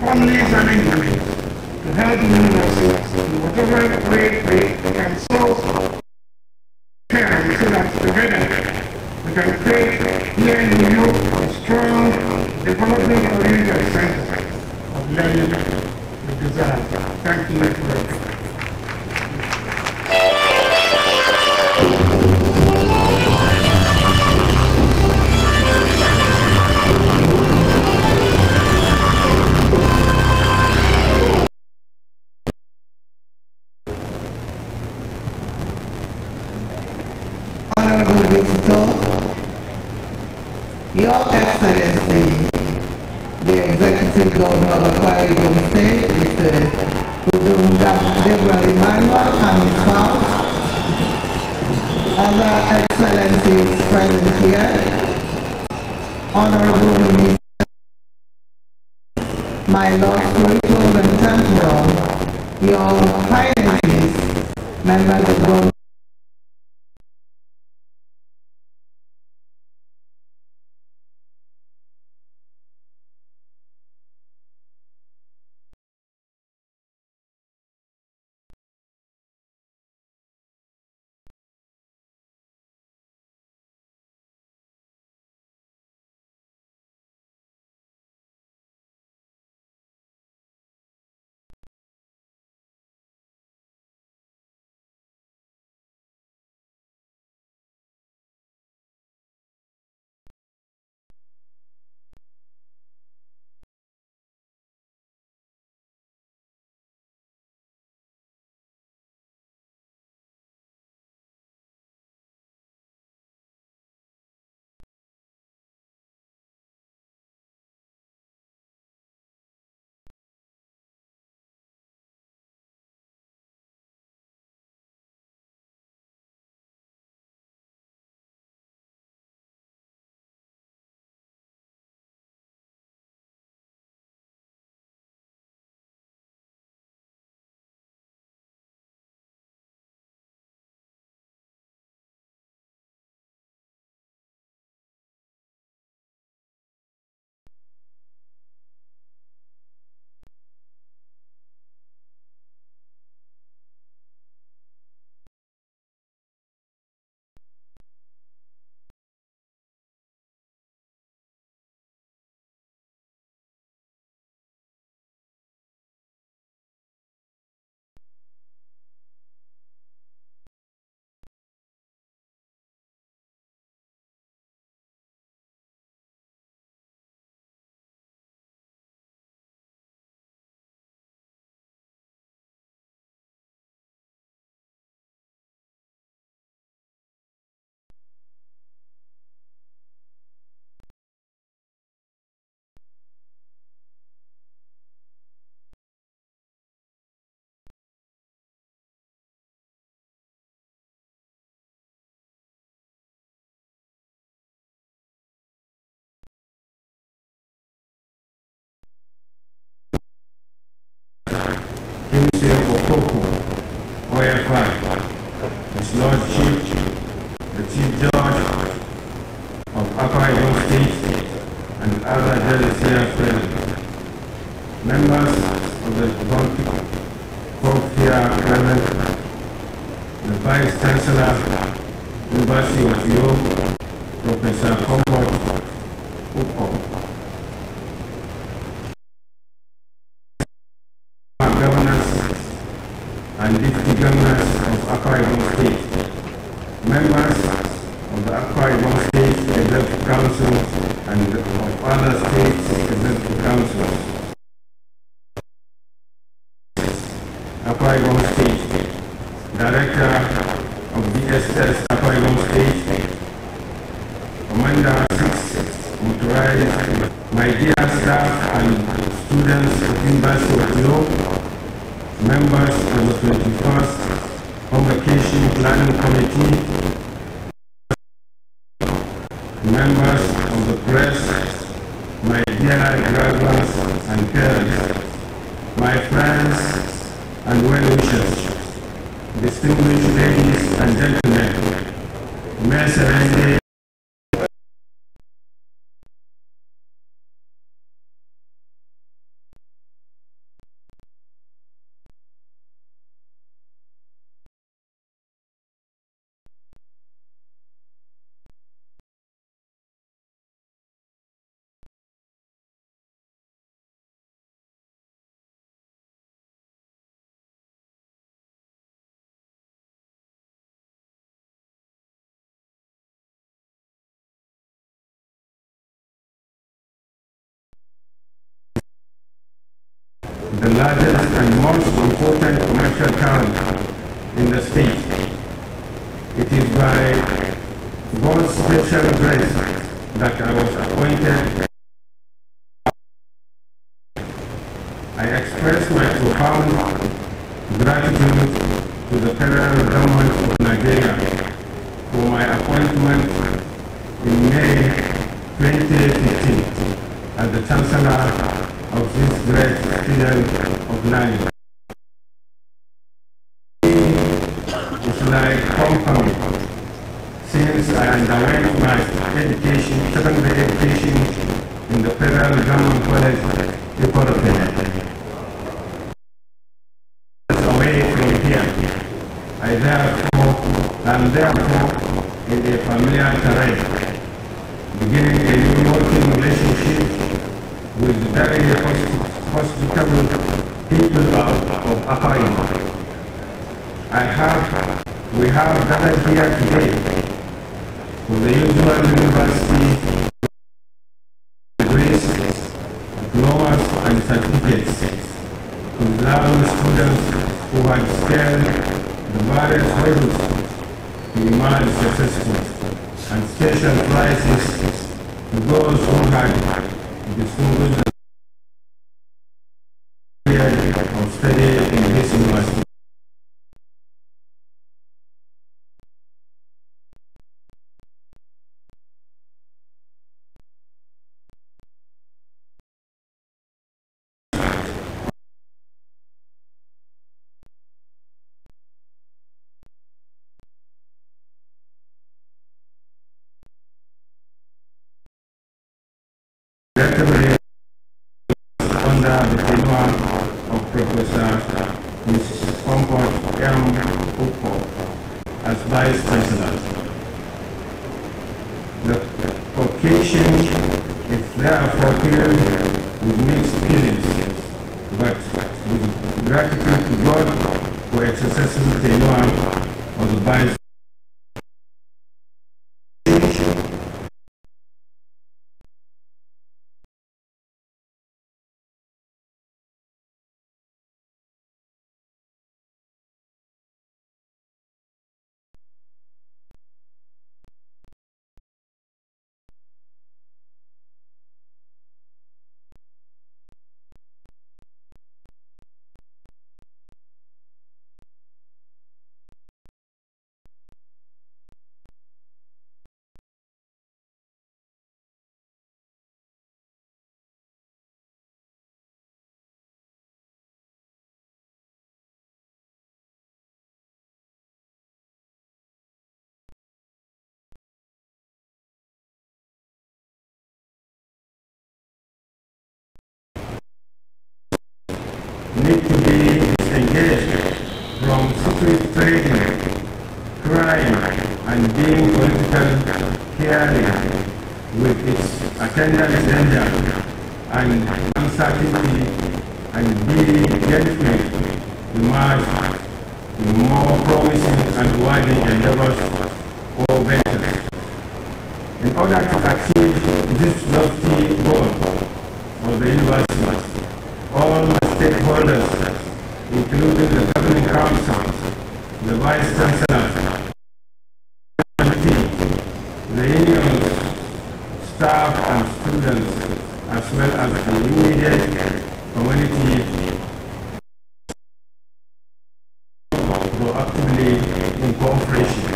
families and individuals to help universities in whatever way they can solve parents so that together we can create here in New York a strong development-oriented center of learning with desire. Thank you for your Honorable Visitor, Your Excellency, the Executive Governor of Akwa Ibom State, Mr. Udumba Deborah Emmanuel and his spouse, other Excellencies present here, Honorable Minister, my Lord Spiritual and Temporal, Your Highnesses, members of government, His Lordship, the Chief Judge of Akwa Ibom State, and other judges here present, members of the Convocation here present, the Vice Chancellor, University of Uniuyo, Professor Comfort Uko, governors and deputy governors of Akwa Ibom State, members of the Akwa Ibom State Executive Council and of other states Executive Councils, Akwa Ibom State, Director of DSS Akwa Ibom State, Commander 6 Motorized, my dear staff and students of University of Uniuyo, members of the 21st Convocation Planning Committee, members of the press, my dear graduates and parents, my friends and well-wishers, distinguished ladies and gentlemen, may Serende the largest and most important commercial town in the state. It is by God's special grace that I was appointed. I express my profound gratitude to the federal government of Nigeria for my appointment in May 2015 as the Chancellor of this great student of learning. It's like homecoming, since I underwent my secondary education in the Federal Government College, Ikorote. Away from here, I am therefore in a familiar terrain, beginning a new working relationship with very hospitable people of Akwa. We have gathered here today for the usual university degrees, diplomas and certificates to allow students who had scaled the various hurdles to emerge successful, and special prizes to those who had distinguished the period of study in this university. Under the tenure of Professor Mrs. Comfort M. Ukpo as Vice Chancellor. The occasion is therefore filled with mixed feelings, but with gratitude to God for a successful tenure of the Vice. Need to be disengaged from secret trading, crime, and being political caring with its attendant danger and uncertainty, and be grateful to emerge in more promising and rewarding endeavors or ventures. In order to achieve this lofty goal of the university, all stakeholders, including the governing council, the vice chancellor, the unions, staff and students, as well as the immediate community, proactively in cooperation.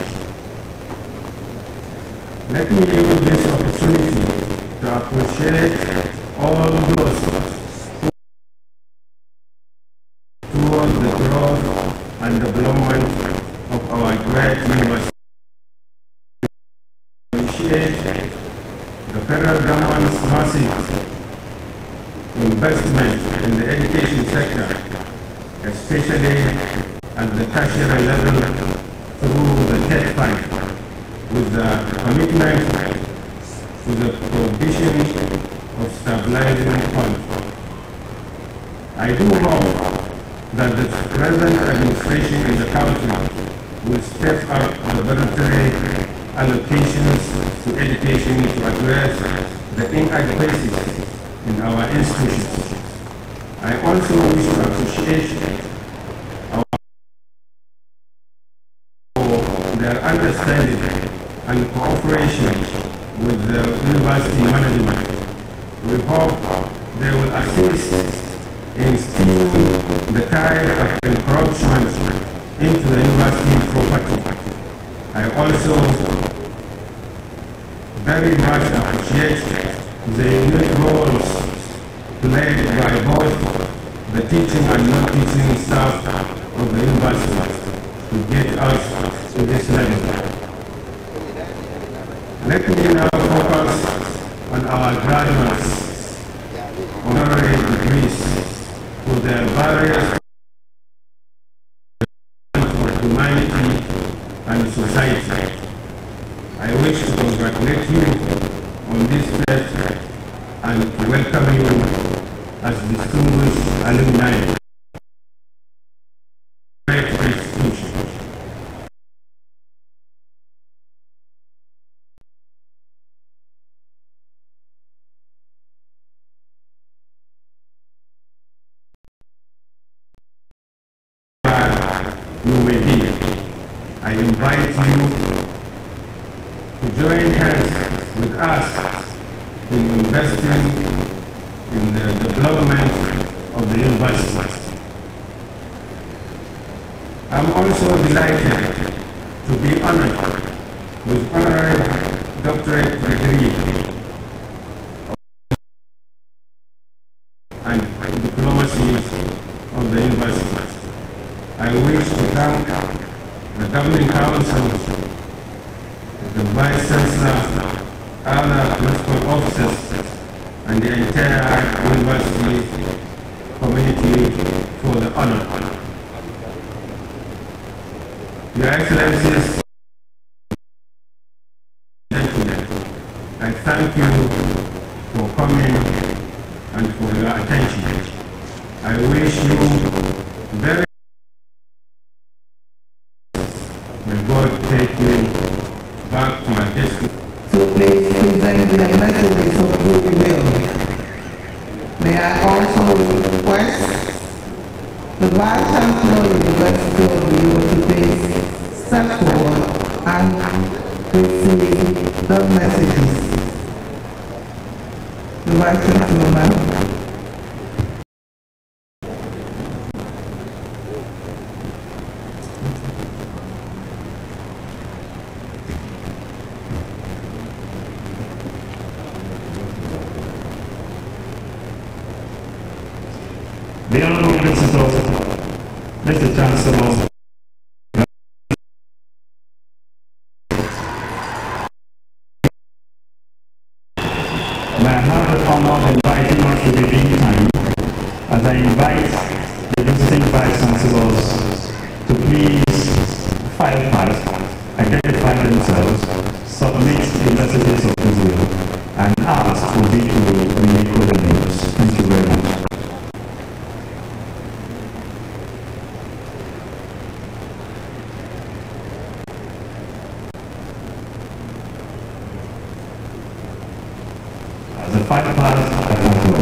Let me use this opportunity to appreciate all those towards the growth and development of our great university. Appreciate the federal government's massive investment in the education sector, especially at the tertiary level through the TED Fund, with the commitment to the provision of stabilizing funds. I do hope that the present administration in the country will step up the budgetary allocations to education to address the inadequacies in our institutions. I also wish to appreciate our for their understanding and cooperation with the university management. We hope they will assist in steering the tide of encroachment into the university property. I also very much appreciate the unique roles played by both the teaching and non-teaching staff of the university to get us to this level. Let me now focus on our graduates, honorary degrees, for their various of humanity and society. I wish to congratulate you on this fest and to welcome you as distinguished alumni. Great institution. You may be. I invite you to join hands with us in investing in the development of the university. I'm also delighted to be honored with honorary doctorate degree and diplomacy of the university. I wish to thank the governing council, the vice chancellor, other principal officers, and the entire university community for the honor. Your Excellencies, I thank you for coming and for your attention. I wish you very may God take you back to your destiny. So please present the messages of goodwill. May I also request the Vice Chancellor of the University of the University step forward and receive the messages. The Vice Chancellor, ma'am. The Honourable Visitor, Mr. Chancellor, may I have the honour of inviting us to the meantime as I invite the visiting Vice Chancellors to please file past, identify themselves, submit the messages of goodwill, and ask for detailed unique names. Thank you very much. The five parts are control.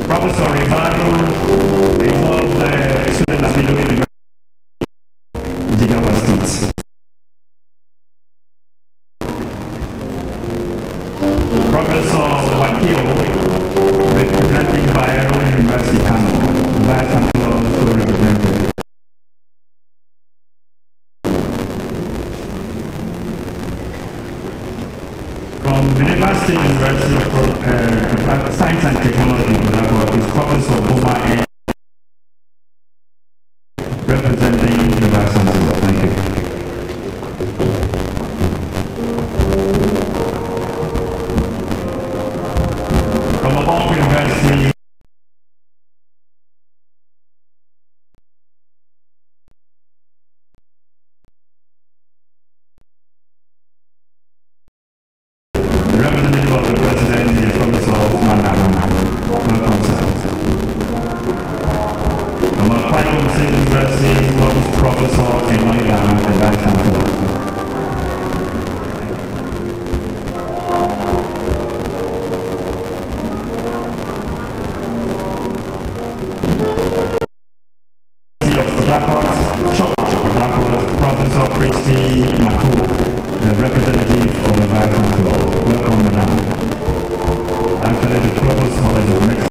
Professor Ricardo is of the student at Middle University, Jigawa State. Professor Wakio, representing Bayero University, Kano, Vice Chancellor, represented. University of Science and Technology, is Professor Boma representing the Vice Chancellor. Thank you. From Abong University, representative of the President, the Professor welcome, sir. From Applied State University, Professor Enoida, the Vice Chancellor. Representative of the Vice Chancellor. Welcome, Madam. Actually, the Provost College of Medicine.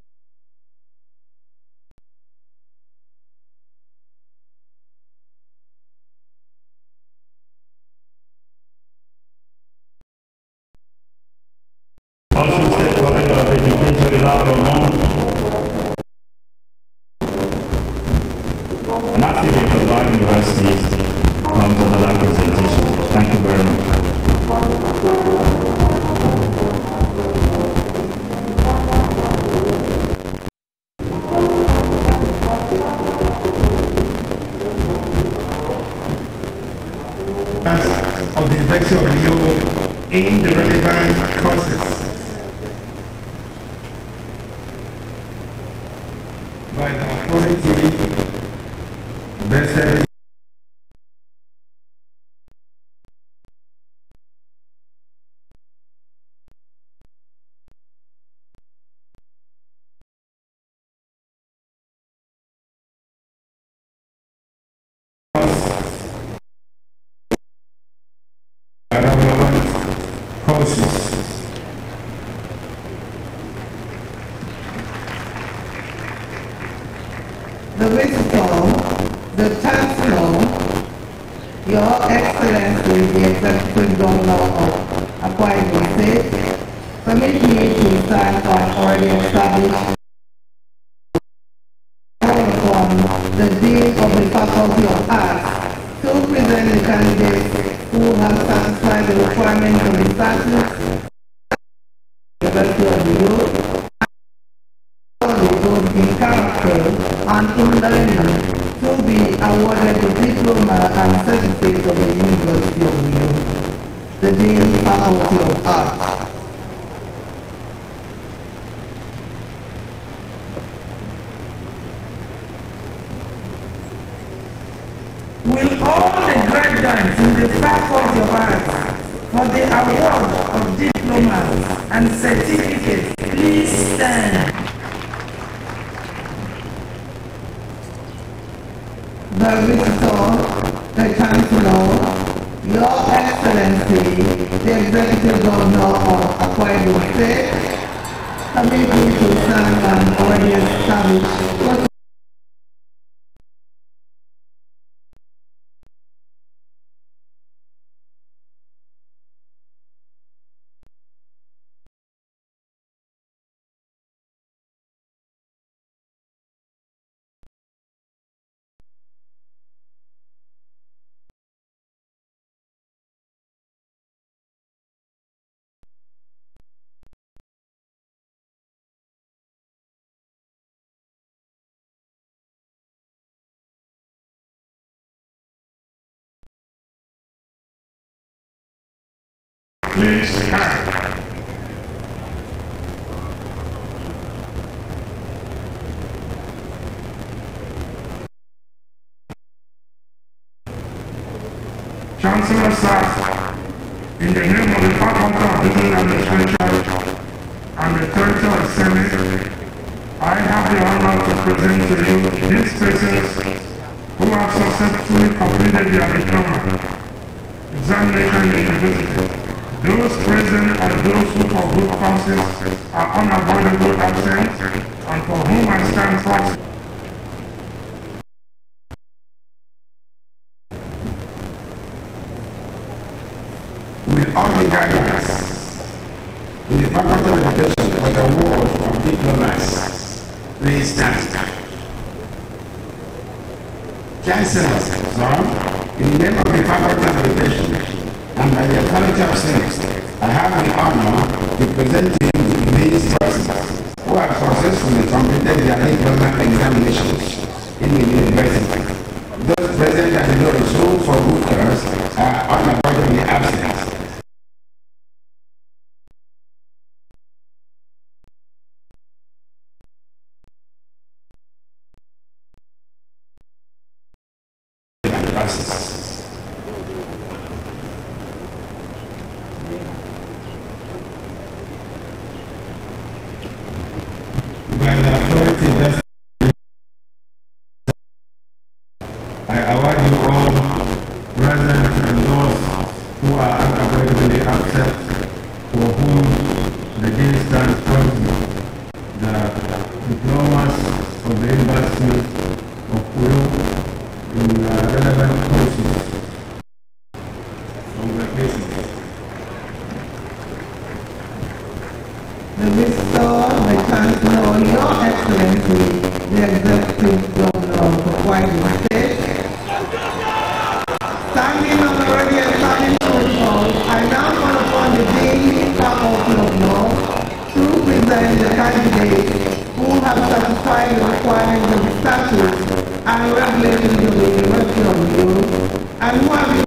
Osun State College of Education is out of known. An affiliate of our university comes under that presentation. Thank you very much. Of the University of Uniuyo in the relevant courses by the authority vested relevant courses. The visitor, the Chancellor, Your Excellency, the Executive Governor of Akwa Ibom State, permit me to stand on already established from the Dean of the Faculty of Arts to present the candidates who have satisfied the requirements of the statute of the University of Uniuyo, both in character and in learning, to be awarded the diploma and certificate of the University of Uniuyo, the Dean Faculty of Arts. Will all the graduates in the Faculty of Arts for the award of diplomas and certificates please stand? The visitor, the Chancellor, Your Excellency, the Executive Governor of Akwa Ibom State, permit me to stand and already established Please stand. Chancellor Sir, in the name of the Faculty of Business Administration and the Territory of Senate, I have the honor to present to you these persons who have successfully completed their diploma examination in the university. Those present and those who for good causes are unavoidable absent and for whom I stand proxy. Will all the graduates in the Faculty of Education for the award of diplomas please stand. Chancellor, sir, in the name of the Faculty of Education and by the authority of Senate, I have the honor to present to you these persons who have successfully completed their diploma examinations in the university. Those present and those who for good cause are unavoidably absent. By the authority the Chancellor, Your Excellency, the Executive Governor of Hawaii State. Standing on the already established protocols, I now call upon the Dean Faculty of Law to present the candidates who have satisfied the requirements of the statutes and regulations of the University of Uniuyo and who have been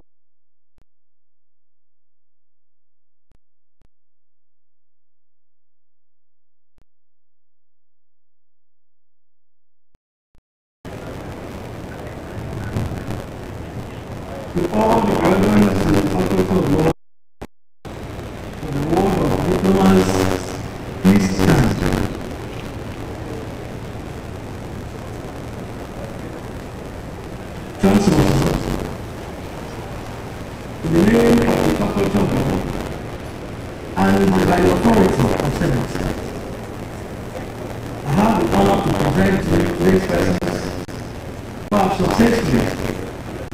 to all the elements in the Faculty of Law, for the word of diplomas, please stand. Chancellor, in the name of the Faculty of Law and by the authority of Senate, I have the honor to present to you today's persons who have successfully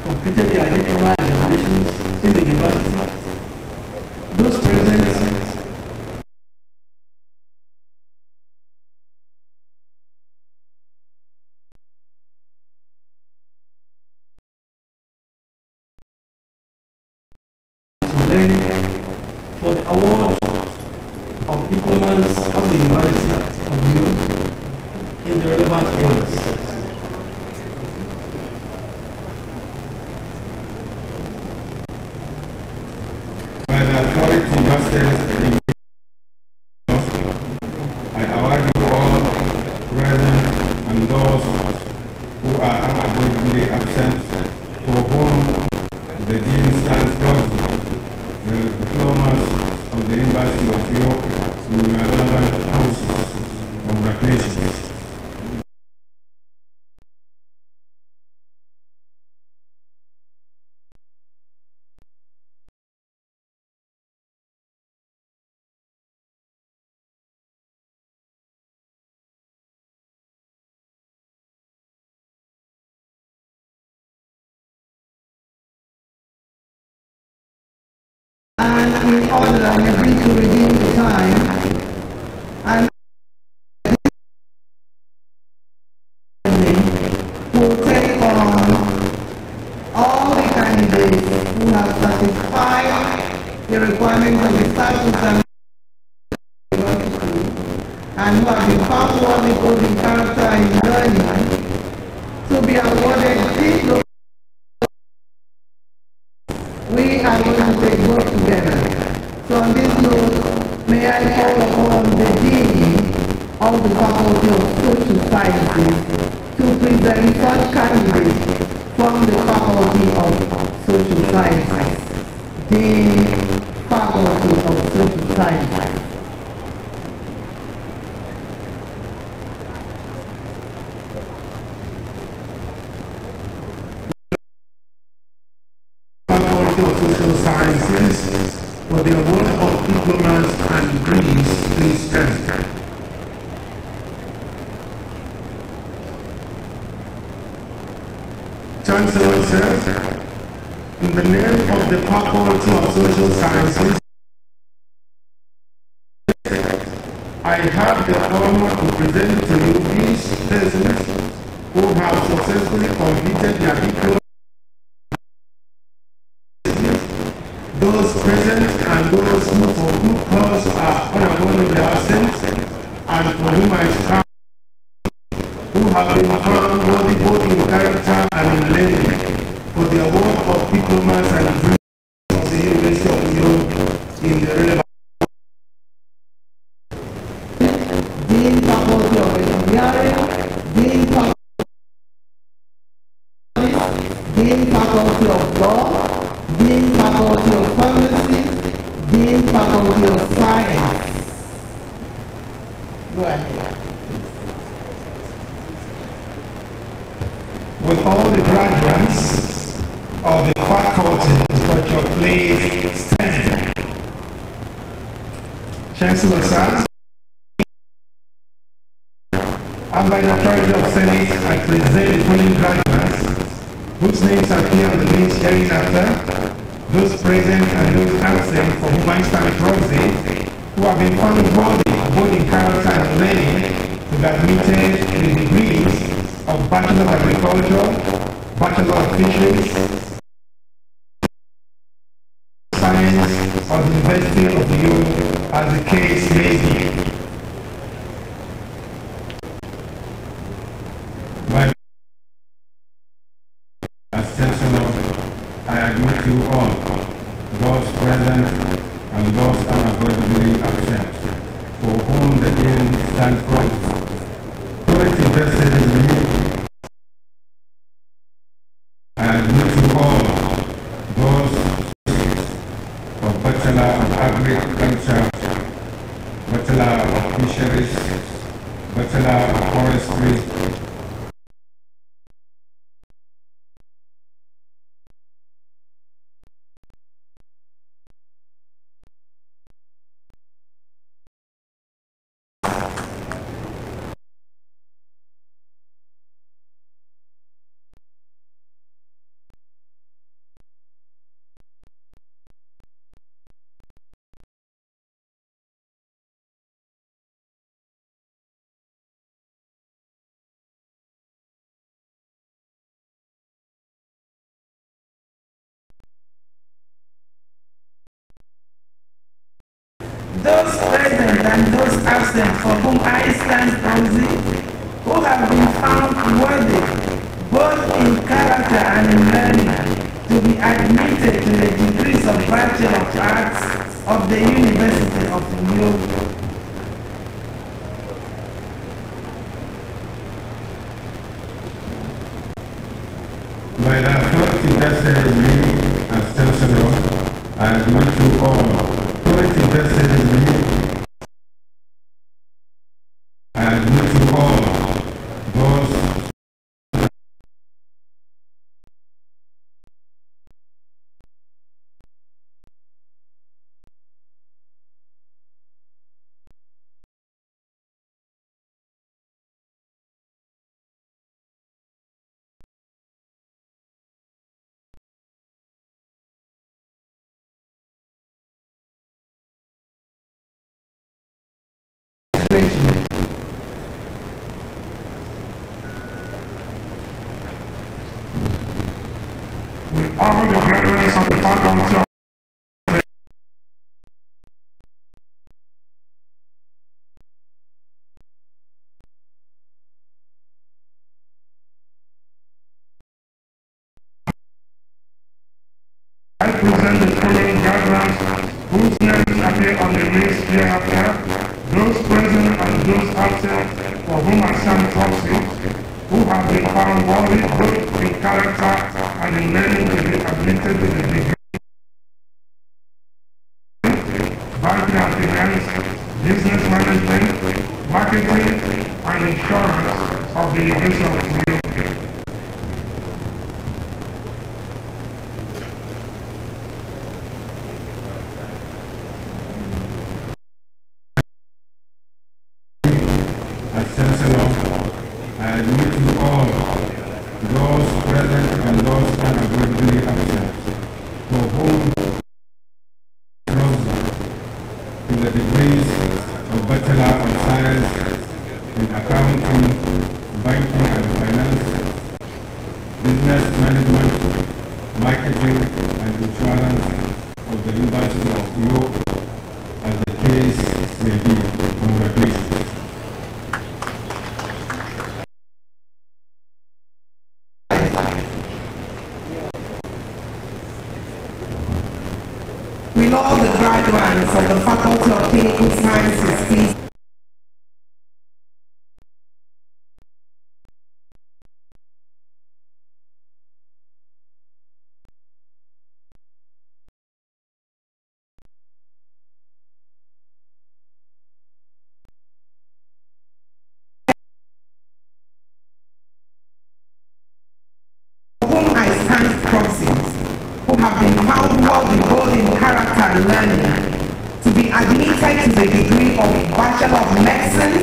completed their diploma examinations in the university. Those present for the award of diplomas of the University of Uniuyo in the relevant areas. By the authority vested in I award you all present and those who are unavoidably absent, for whom the Dean stands proxy, the diplomas of the University of York in your relevant houses. Congratulations. and in order and agree to redeem the time and will take on all the candidates who have satisfied the requirements of the statutes and who have been found worthy both in character and in learning to be awarded this. We are going to take work together. So on this note, may I call upon the Dean of the Faculty of Social Sciences to present such candidates from the Faculty of Social Sciences. Dean, Faculty of Social Sciences. Social Sciences for the award of diplomas and degrees, please stand. Chancellor, sir, in the name of the Faculty of Social Sciences, I have the honor to present to you these persons who have successfully completed their diploma. Those present and those who for good cause are unavoidably absent, and for whom I stand, who have been found worthy both in character and in learning, for the award of diplomas and degrees of the University of Uniuyo in the relevant. Dean Faculty of Engineering, Dean Faculty of Law, Dean Faculty of Pharmacy, Dean Faculty of Science. Go ahead. With all the graduates of the faculty, but your please stand. Chancellor sir, and by the authority of Senate, I present the following graduates whose names appear on the list hereinafter. Those present and those absent for whom I stand proxy, who have been found worthy both in character and learning to be admitted to the degrees of Bachelor of Agriculture, Bachelor of Fisheries, Science of the University of Uniuyo, as the case may be. As Chancellor, I admit you all, those present and those unavoidably absent, for whom the dean stands for. Authority vested in me. I admit you all, those of Bachelor of Agriculture, Bachelor of Fisheries, Bachelor of Forestry, Those present and those absent for whom I stand proxy, who have been found worthy, both in character and in learning, to be admitted to the degrees of Bachelor of Arts of the University of Uniuyo. By the authority vested in me as Chancellor, I admit you all. Authority vested in me, I admit you all. Those With all the graduates of the faculty of I present the following guidelines whose names appear on the list hereafter, those present and those absent for whom I stand proxy, who have been found worthy both in character and in learning to be admitted to the degree banking and finance, business management, marketing, and insurance of the University of Uniuyo. as Chancellor, I admit you all, those present and those unavoidably absent, for whom to the degrees of Bachelor of Science in Accounting, Banking and Finance, Business Management, Marketing and Insurance of the University of Uniuyo, as the case may be. Congratulations. With all the graduates of the Faculty of Clinical Sciences, please whom I stand proxies, who have been found worthy both in character and learning, to be admitted to the degree of Bachelor of Medicine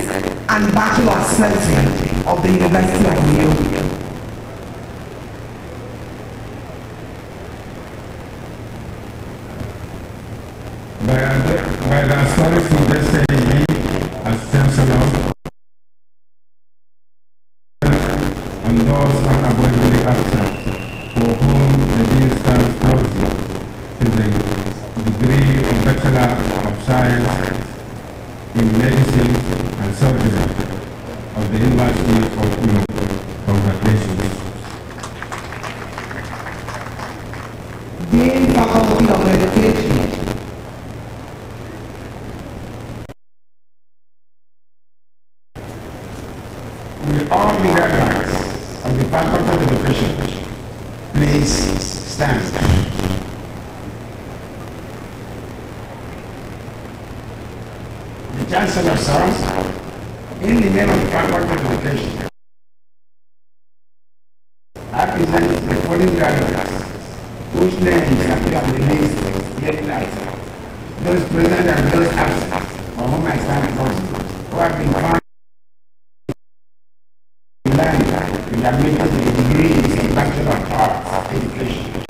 and Bachelor of Surgery of the University of Uniuyo. By the authority vested in me all the graduates of the Faculty of Education please stand? The Chancellor, sir, in the name of the Faculty of Education, I present the following graduates whose names appear on the list here tonight. Those present and those absent, for whom I stand before you, who have been found in line with admitted to the degrees in Bachelor of Arts Education,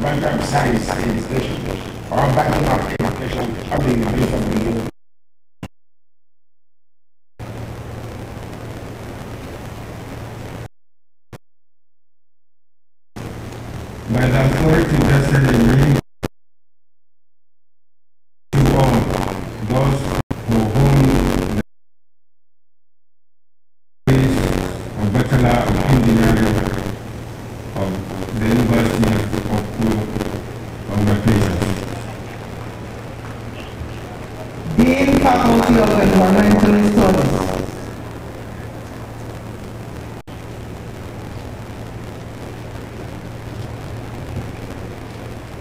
Bachelor of Science Education, or Bachelor of Education of the University of Uniuyo. By the authority vested in me, to all those for whom the degrees of Bachelor of Engineering of the University of Uniuyo Convocation. Dean Faculty of Environmental Studies.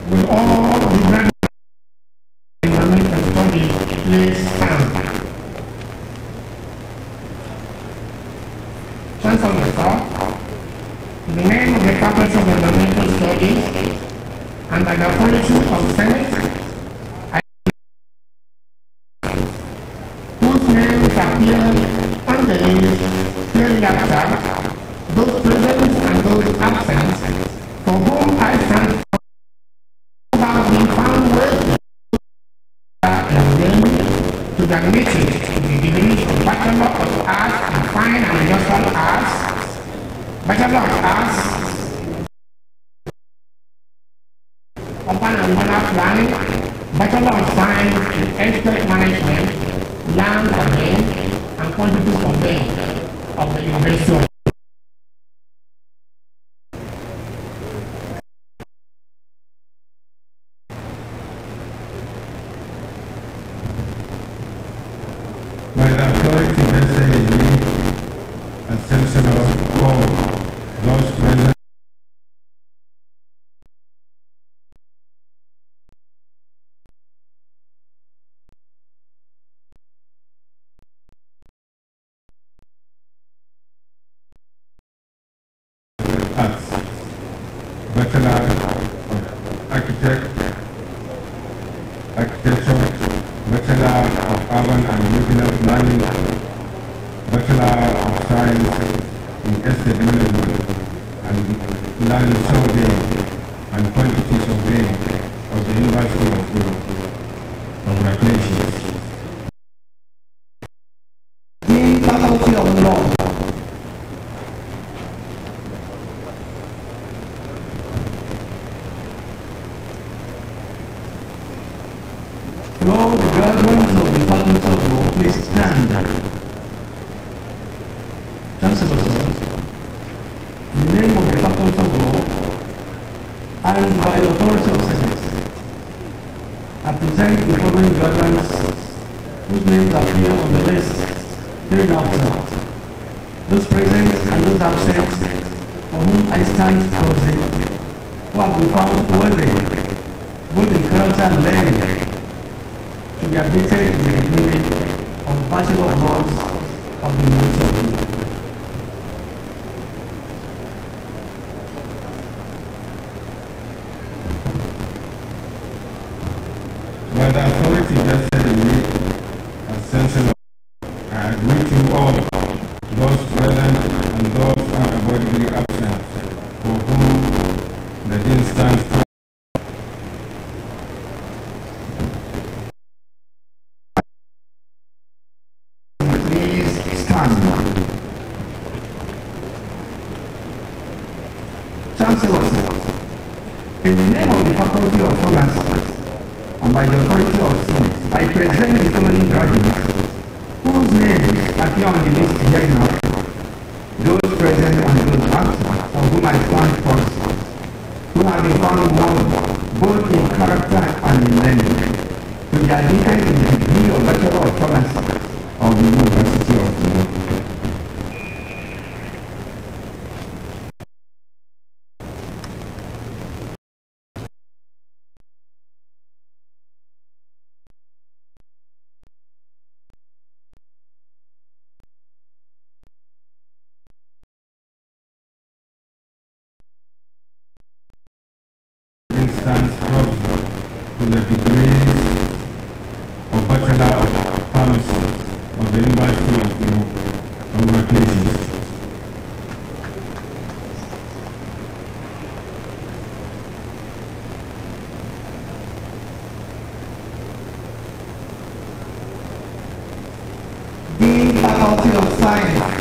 Will all the graduates of environmental studies please stand? Chancellor, sir, in the name of the Faculty of Environmental Studies and by the authority of the Senate, whose names appear on the list hereafter, those present and those absent, for whom I stand have been found worthy to the admitted to the degrees of Bachelor of Arts in Fine and Industrial Arts, Bachelor of Arts, Urban and Rural Planning, Bachelor of Science in Estate Management, Land Surveying, and Quantity Surveying of the University of By the authority vested in me as Chancellor of all those present Arts, Bachelor of Architecture, Bachelor of Urban and Regional Planning, Bachelor of Science in Estate Management and Land Surveying and Quantity Surveying of the University of Uniuyo. Congratulations. Dean Faculty of Law. All the graduates of the Faculty of Law, please stand. Chancellor, sir, in the name of the Faculty of Law and by the authority of Senate, I present the following graduates whose names appear on the list hereafter. Those present and those absent, for whom I stand proxy, who have been found worthy, both in character and learning, to be admitted in the degree of Bachelor of Arts of the University of Uniuyo. By the authority vested in me as Chancellor, I admit you all, those present and those unavoidably absent, for whom the Dean stands. please stand. Chancellor, in the name of the Faculty of Pharmacy and by the authority of Senate, I present the following graduates whose names appear on the list here now. Those present and those absent, for whom I stand first, who have been found worthy, both in character and in learning, to be admitted in the degree of Bachelor of Pharmacy of the University of Uniuyo. Sons of the University of Uniuyo. Congratulations. Dean Faculty of Science.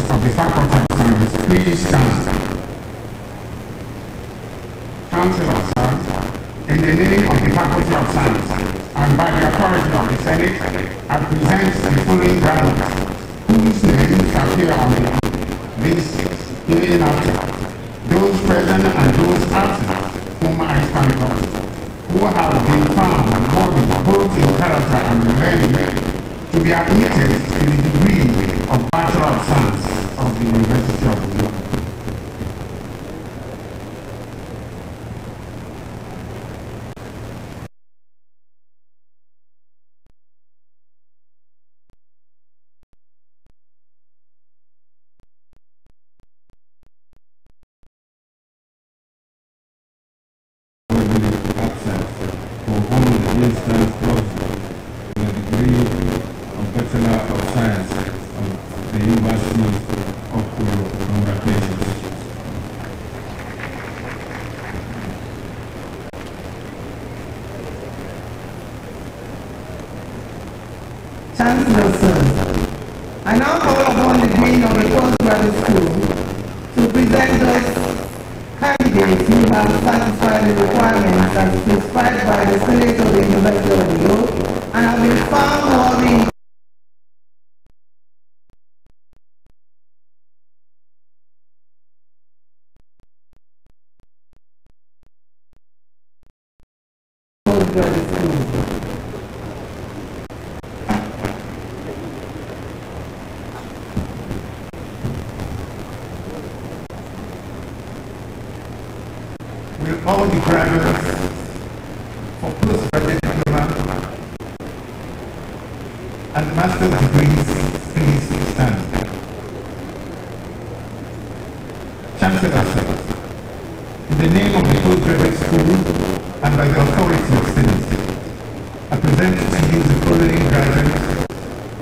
Of the Faculty of Science, please stand. Chancellor, sir, in the name of the Faculty of Science and by the authority of the Senate, I present the following graduates whose names appear on this hereinafter. Those present and those absent whom I stand for, who have been found worthy both in character and learning to be admitted to the degree of Bachelor of Science of the University of Uniuyo. Absent, for whom the instance was the degree of Bachelor of Science of the University of Uniuyo. Congratulations. Chancellor, sir, I now call upon the Dean of the Postgraduate School to present us candidates who have satisfied the requirements as prescribed by the Senate of the University of Uniuyo and have been found worthy postgraduate school. Will all the graduates for postgraduate diploma and master's degrees please stand. Chancellor, sir, in the name of the postgraduate school and by the authority of Senate, I present to you the following graduates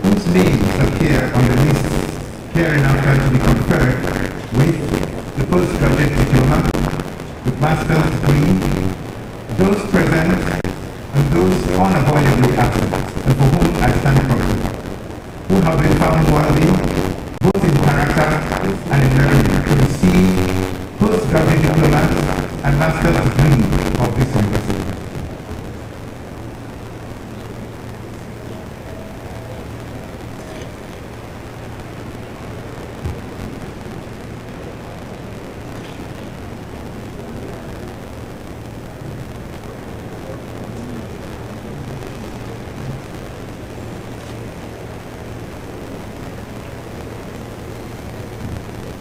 whose names appear on the list hereinafter to be conferred with the postgraduate diploma, with master's degree, those present and those unavoidably absent, and for whom I stand proxy, who have been found worthy, both in character and in merit, to receive postgraduate diplomas and master's degree of this university.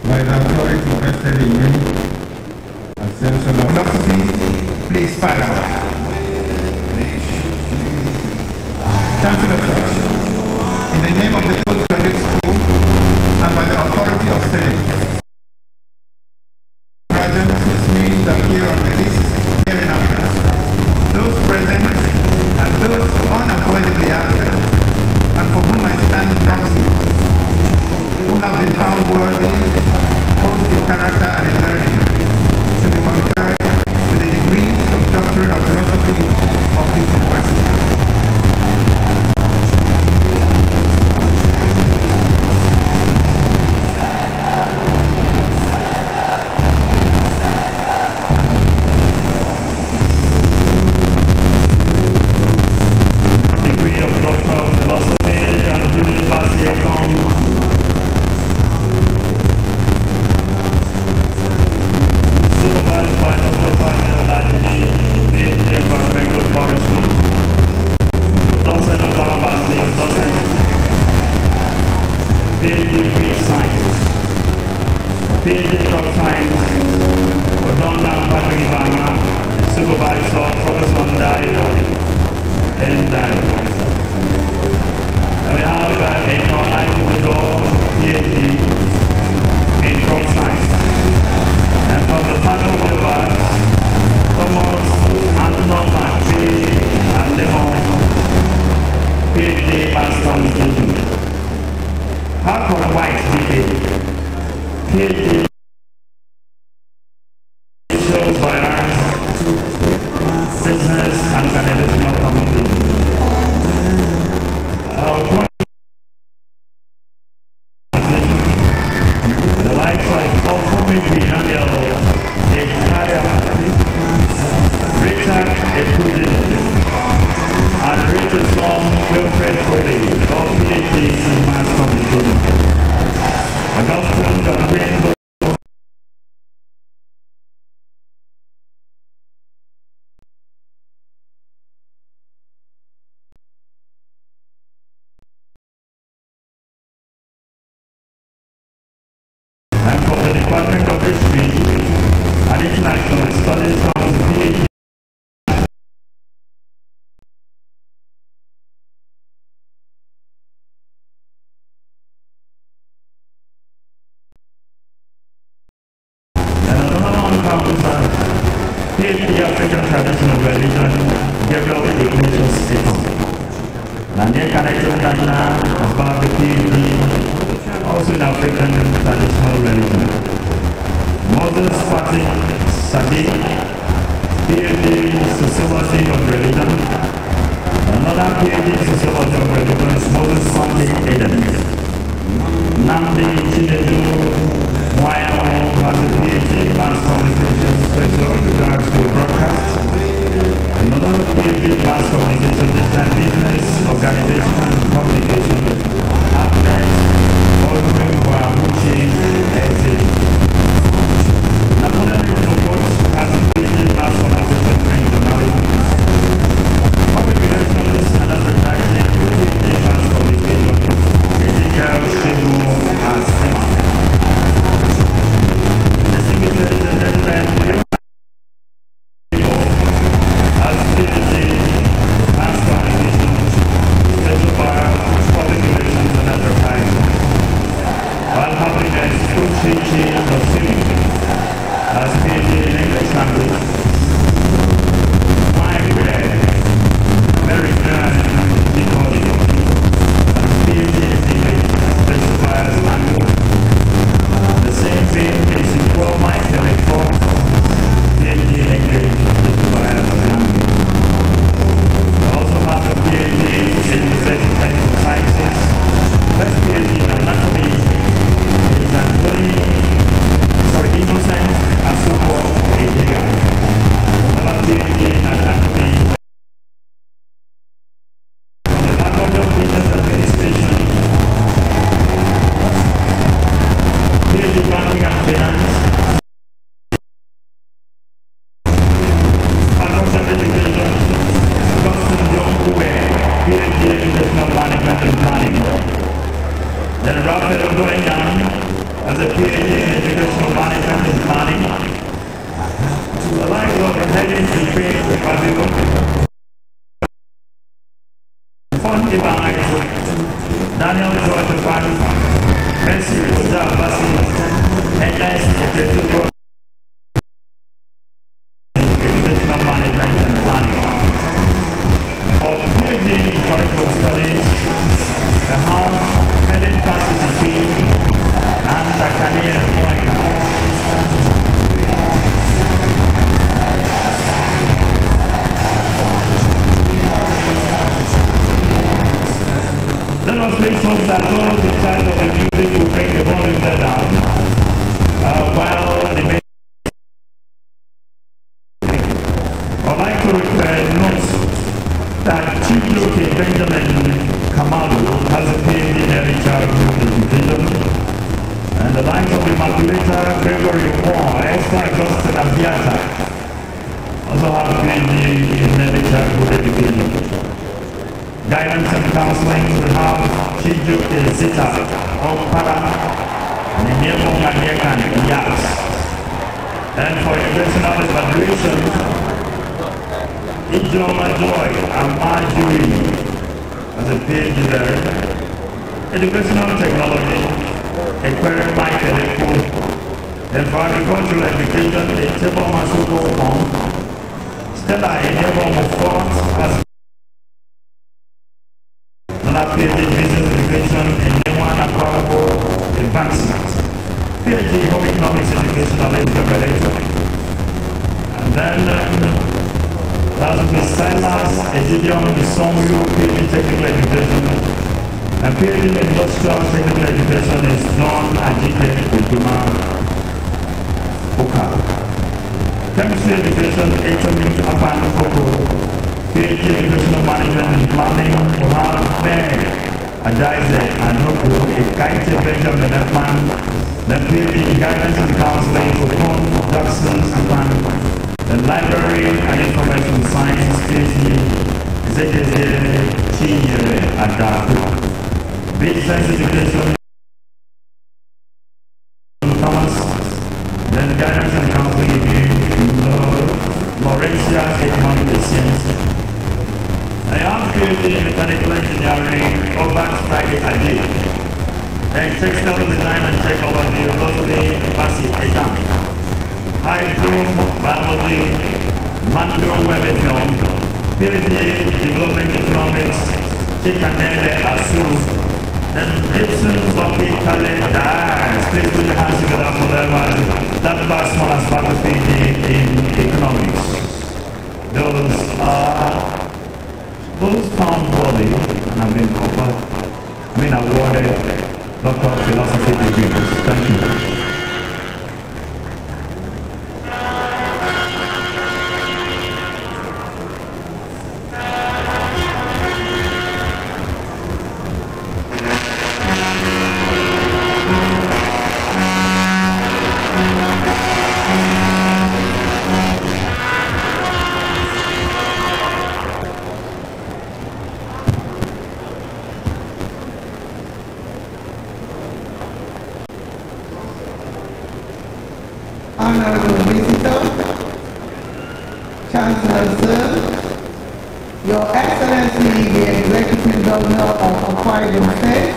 By the authority vested in me as Chancellor, Philosophy, please follow. Chancellor, sir, in the name of the postgraduate school and by the authority of Senate, graduates whose names appear on the list hereinafter, those present and those unavoidably absent, and for whom I stand proxy, who have been found worthy, both in character and in learning, to be conferred with the degree of Doctor of Philosophy of this university. Degree of Doctor of Philosophy and University of supervised by Dr. Daniel Ladish, the Environmental Forestry, docent of University of Docent, PhD degree Science, PhD of Science, Odonda Patrivana, Supervisor Professor Ndayo, and we have a non-life PhD in Crop Science. PhD social finance, business and organizational communication. The likes of Alpha Daniel, Richard and Richard Song Wilfred Foley, all PhDs in mass communication. Augustine John Rainbow. And for the Department of History and International Studies from the PhD. PhD African Traditional Religion, Gabriel Ignatius Satan. Nanya Connected Dana, about the PhD, also in African Traditional Religion. Moses Fatih Sadiq, PhD Sociology of Religion. Another PhD Sociology of Religion is Moses Fatih Eden. Namdi Chinedu Mwayamo has a PhD in mass communication, special regards to broadcast. Another PhD in mass communication, business, organization, and communication. After Aldrin Wahuchi, exit. Napoleon Nopot has a PhD in mass communication and journalism. Public relations and advertising, PhD in mass communication. Ethical, civil, and STEM. Educational technology, acquiring Michael and for agricultural education, a table Masuko home, Stella enable of forms as non-affiliated business education and new one affordable advancement. PhD Home Economics Education Knowledge Relator. And then that would be Silas Egidion Sonyu, PhD Technical Education. And PhD Industrial Technical Education is John Ajike Ojuma Oka. Chemistry Education, Etomi Apan Koko. PhD Educational Management and Planning, Mohammed Adaize Anoku, Ekaite Benjamin Efman. The PhD in Guidance and Counseling for Tom Jackson Apan. The Library and Information Science PhD, ZZZ Chinyere Adaku. Business Education, Thomas. Then Guidance and Counseling in Laurentia Economic Science. I am PhD in Mechanical Engineering, Obax Friday ID. And Textile Design and Technology, Rosalie Basi Etam. Hydro Biology, Macro Web Film, PhD Development Economics, Chikanele Asu, and Gibson Sophie Kale Dias. Please put your hands together for them. That last one as part of PhD in Economics. Those found worthy and have been awarded Doctor of Philosophy degrees. Thank you. Honorable Visitor, Chancellor Sir, Your Excellency the Executive Governor of Akwa Ibom State,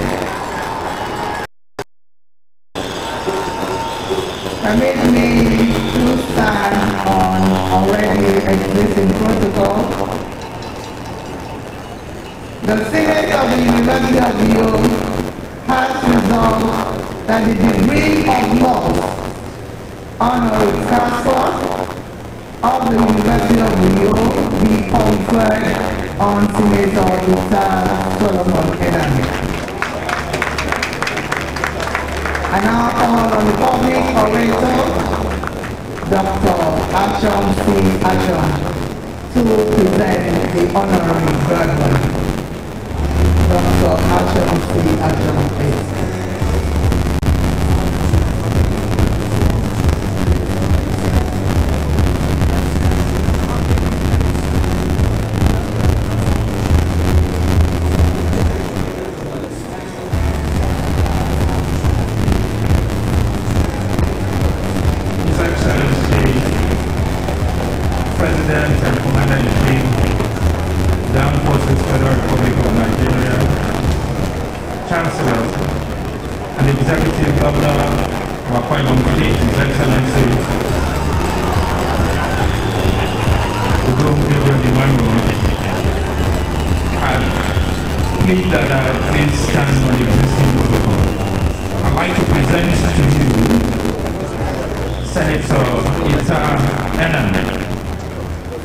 permit me to stand on already existing protocol. The Senate of the University of Uyo has resolved that the degree of law honorary passport of the University of Uyo be conferred on Senator Ita Solomon Edan. I now call on the public orator, Dr. Ashon C. Ashon, to present the honorary graduate. Dr. Ashon C. Ashon, please.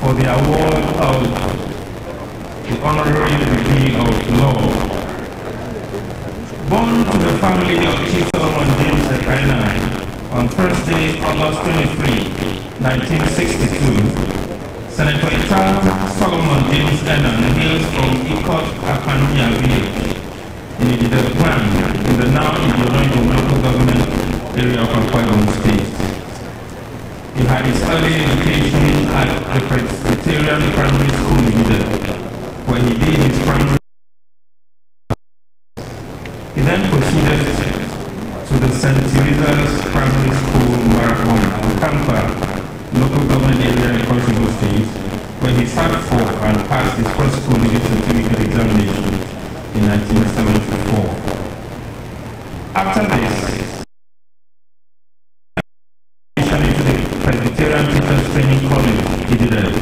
For the award of the honorary degree of law. Born to the family of Chief Solomon James Ekaina on Thursday, August 23, 1962, Senator Ita Solomon James Enan hails from Ikot Akanya village in Ididegwan in the now Uniuyo local government area of Akwa Ibom State. He had his early education at the Presbyterian Primary School in Ida, where he did his primary. He then proceeded to the St. Teresa's Primary School, Marathon, Kampa, local government area in Cross River State, where he sat for and passed his first school certificate examination in 1974. After this, Presbyterian Teachers Training College, Idide,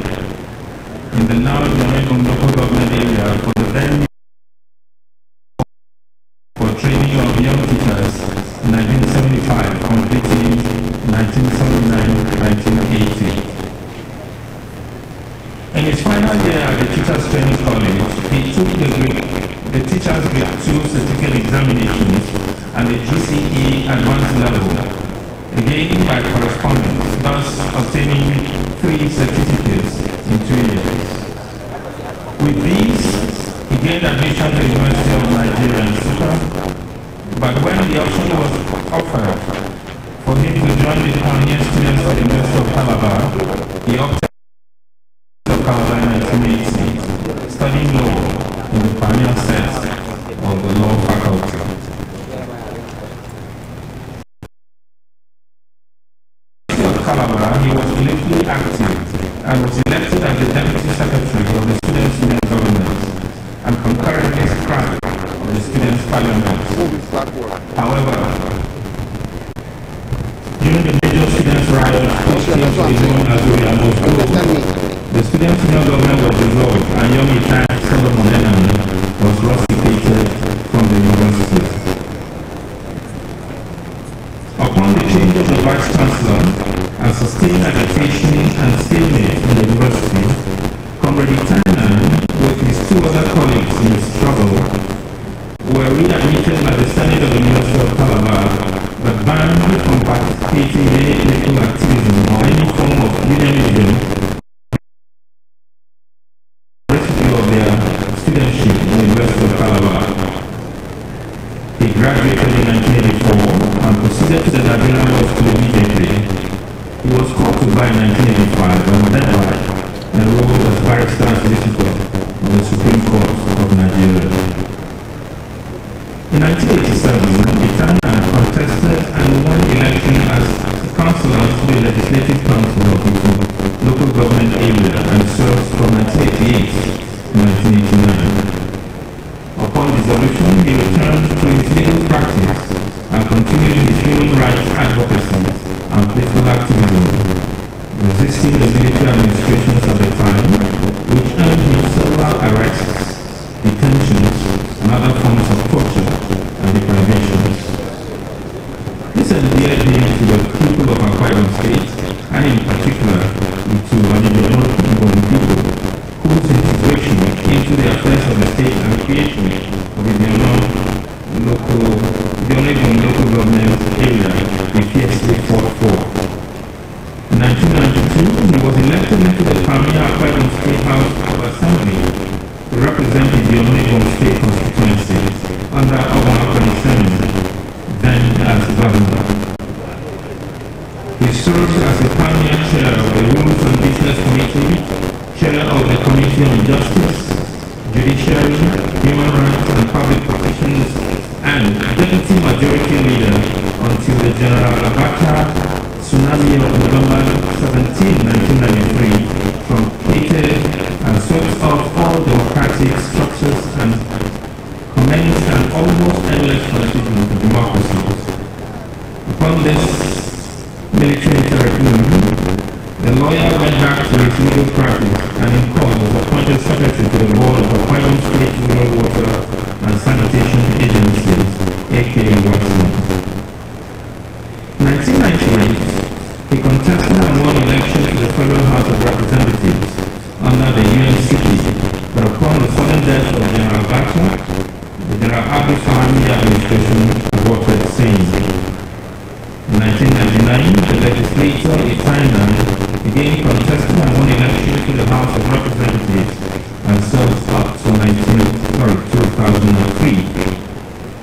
in the now Uniuyo local government area for the then for training of young teachers in 1975 on final year at the Teachers Training College, he took the Teachers Grade 2 certificate examinations and the GCE advanced level, again by correspondence, thus obtaining 3 certificates in 2 years. With these, he gained admission to the University of Nigeria in Nsukka, but when the option was offered for him to join the pioneer students of the University of Calabar, he opted for Calabar in 1980, studying law in the pioneer set of the law faculty. Calabar, he was politically active and was elected as the Deputy Secretary of the Students' Union Government and concurrently scribe of the Students' Parliament. However, during the major students' riots which came to be known as the Students' Union Government was dissolved and young retired Solomon Enani was rusticated from the university. Upon the change of the Vice Chancellor and sustained agitation and stalemate in the university, Comrade Itainan, with his 2 other colleagues in the struggle, were readmitted by the Senate of the University of Calabar, but banned from participating in any political activism or any form of unionism of their studentship in the University of Calabar. He graduated in 1984 and proceeded to the Nigerian Law School immediately. He was called to bar in 1985 and thereby enrolled as barrister solicitor on the Supreme Court of Nigeria. In 1987, Itainan contested and won election as councillor to the Legislative Council of the local government area and served from 1988 to 1989. Upon dissolution, he returned to his legal practice and continued his human rights advocacy and political activism, resisting the military administrations of the time, which earned him several arrests, detentions, and other forms of torture and deprivation. This endeared him to the people of Akwa Ibom State, and in particular to Uniuyo people, whose integration into the affairs of the state and creation of the Uniuyo local government area he fiercely fought for. In 1992, he was elected into the Pioneer Akwa Ibom State House of Assembly to represent the Uniuyo State constituency under Obasanjo, then as governor. He served as the pioneer chair of the Rules and Business Committee, chair of the Committee on Justice, Judiciary, Human Rights and Public Protection, and deputy majority leader until the General Abacha tsunami of November 17, 1993 truncated and swept off all democratic structures and commenced an almost endless transition to democracy. Upon this military interregnum, the lawyer went back to his legal practice and in court was appointed secretary to the board of the Akwa Ibom State Rural Water and Sanitation Agencies, aka WASSA. In 1998, he contested and won election to the Federal House of Representatives under the UNCP, but upon the sudden death of General Abacha, the General Abdul Fahmi administration aborted same. In 1999, the legislator Itainan again contested and won election to the House of Representatives and served up to 2003.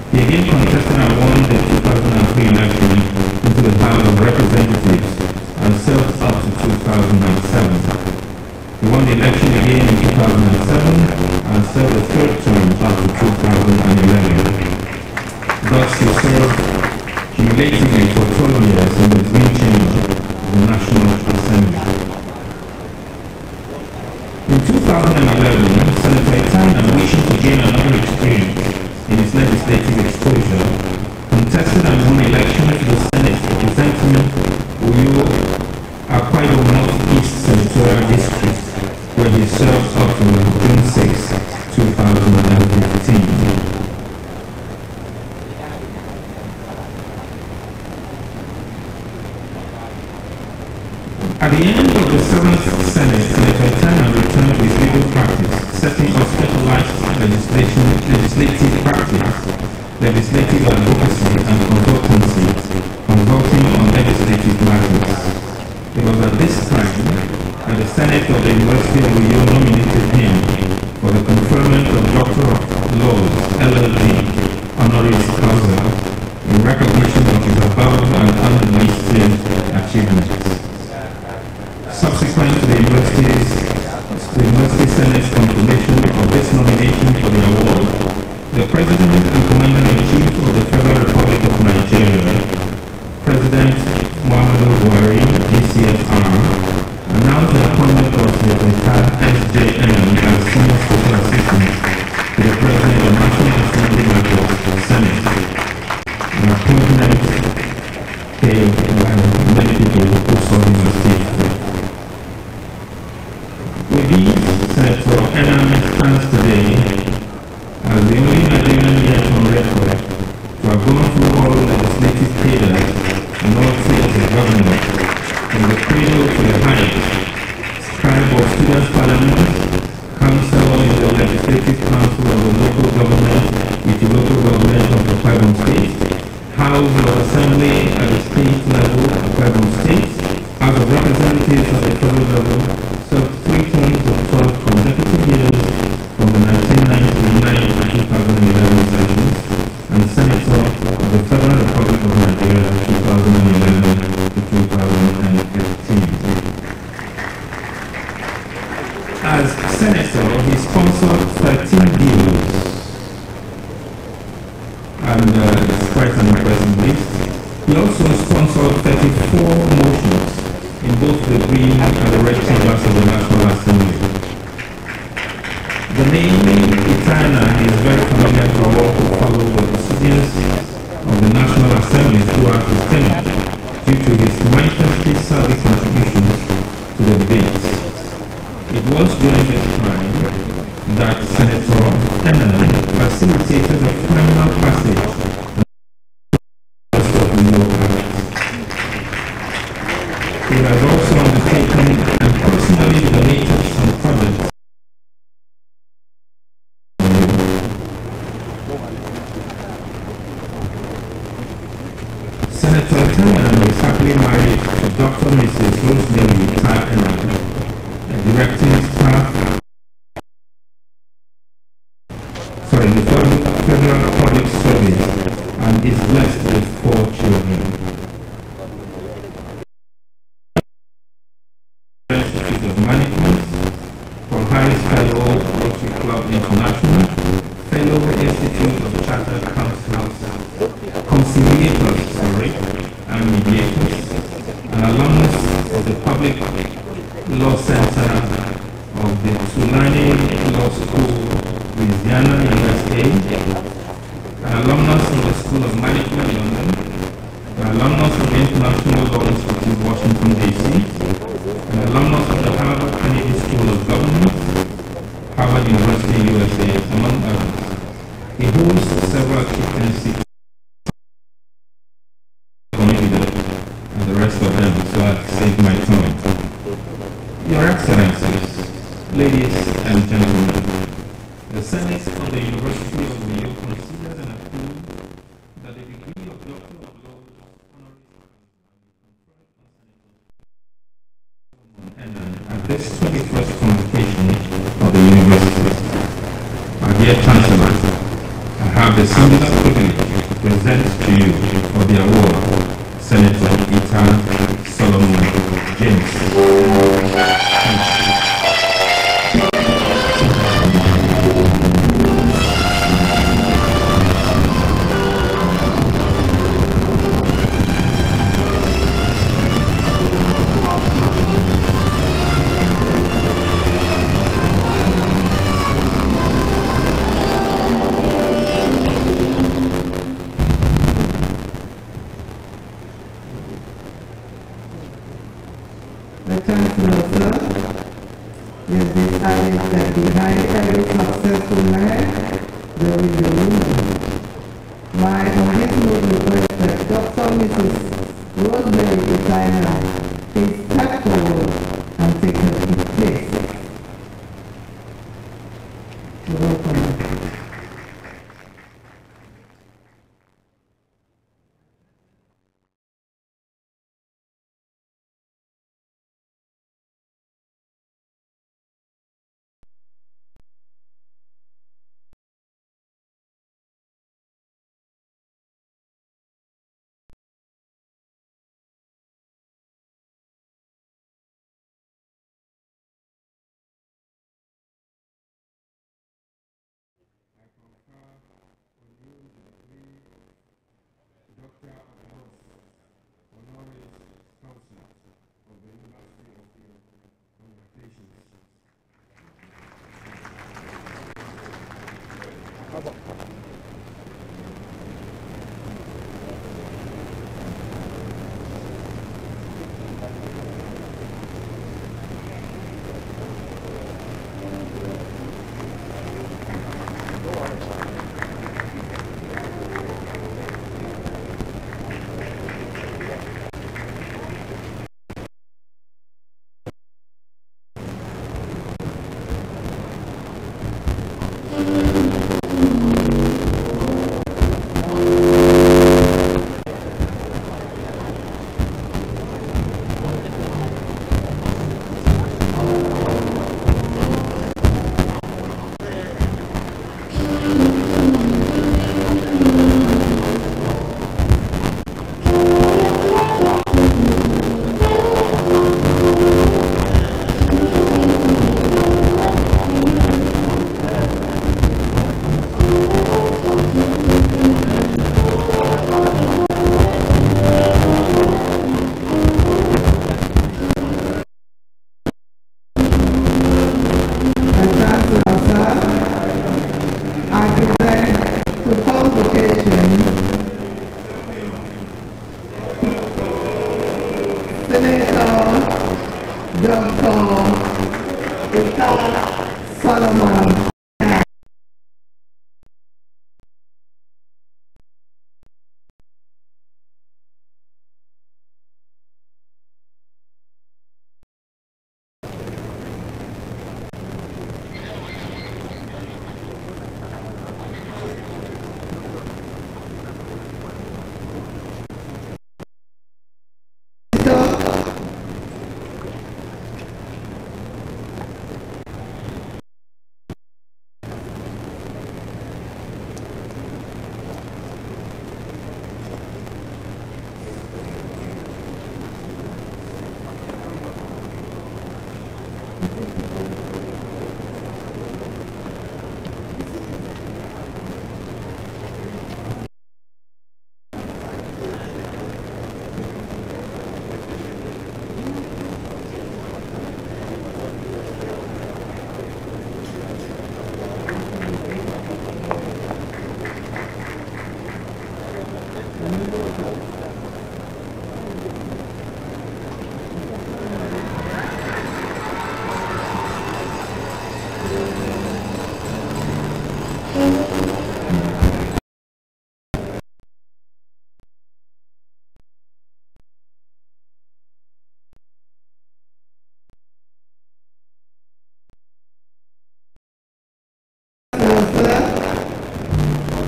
He again contested and won the 2003 election into the House of Representatives and served up to 2007. He won the election again in 2007 and served the 3rd term up to 2011. Thus he served cumulatively for 12 years in the Green Chamber of the National Assembly. In 2011, Senator Itainan, wishing to gain another experience in his legislative exposure, contested and won election to the Senate representing Uniuyo Akwa Ibom North East Senatorial District, where he served up to June 6, 2015. At the end of the 7th Senate, Senator Itainan returned to his legal University of Specialized Legislative Practice, Legislative Advocacy and Consultancy, consulting on legislative matters. It was at this time that the Senate of the University of Uniuyo nominated him for the conferment of Doctor of Laws, LLD, honoris causa, in recognition of his above and unlisted achievements. Subsequent to the University Senate's confirmation of this nomination for the award, the President and Commander-in-Chief of the Federal Republic of Nigeria, President Muhammadu Buhari, DCFR, announced the appointment of the retired SJM as Senior Special Assistant to the President of the National Assembly Members, Senate, an appointment paid by many people who saw him as chief. With these, Senator Enam stands today as the only Nigerian yet on record to have gone through all legislative cadres and all tiers of government, from the cradle to the height, scribe of students' parliament, council in the legislative council of the local government with the local government of the Kwebon State, House of Assembly at the state level of Kwebon State, House of Representatives at the federal level, served 3 terms of 12 consecutive years from the 1999 to 2011 sessions, and Senator of the Federal Republic of Nigeria 2011 to 2015. As Senator, he sponsored 13 bills, and it's quite an impressive list. He also sponsored 34 motions in both the green and the red chambers of the National Assembly. The name Itana is very familiar to all who follow the proceedings of the National Assembly throughout his tenure due to his mightily service contributions to the debate. It was during this time that Senator Enam facilitated the final passage of the Uniuyo Act. He has also undertaken and personally donated some projects. Senator Enam is happily married to Dr. Mrs. Rosemary Enam, a directing staff, the Federal Public Service, and is blessed with 4 children. Institute of Management, from Harris Fellow Rotary Club International, Fellow Institute of Chartered Conciliators, and Mediators, an alumnus of the Public Law Center of the Tulane Law School, Louisiana, USA, an alumnus of the School of Management, London, an alumnus of the International Law Institute, Washington, D.C., an alumnus of the Harvard Kennedy School of Government, Harvard University, USA, among others. He holds several chieftaincy and the rest of them, so I've saved my time. Your Excellencies, ladies and gentlemen, the Senate of the University of Uniuyo considers and approves that the degree of Doctor of Laws at this 21st convocation of the University. My dear Chancellor, I have the singular privilege to present to you for the award Senator Ethan Solomon James. The Chancellor, sir, is decided that behind every successful man, there is a woman. My unreasonable request that Dr. Mrs. Rosemary Itana please step forward and take her place. Chair of the House Honoris Council of the University of Convocation.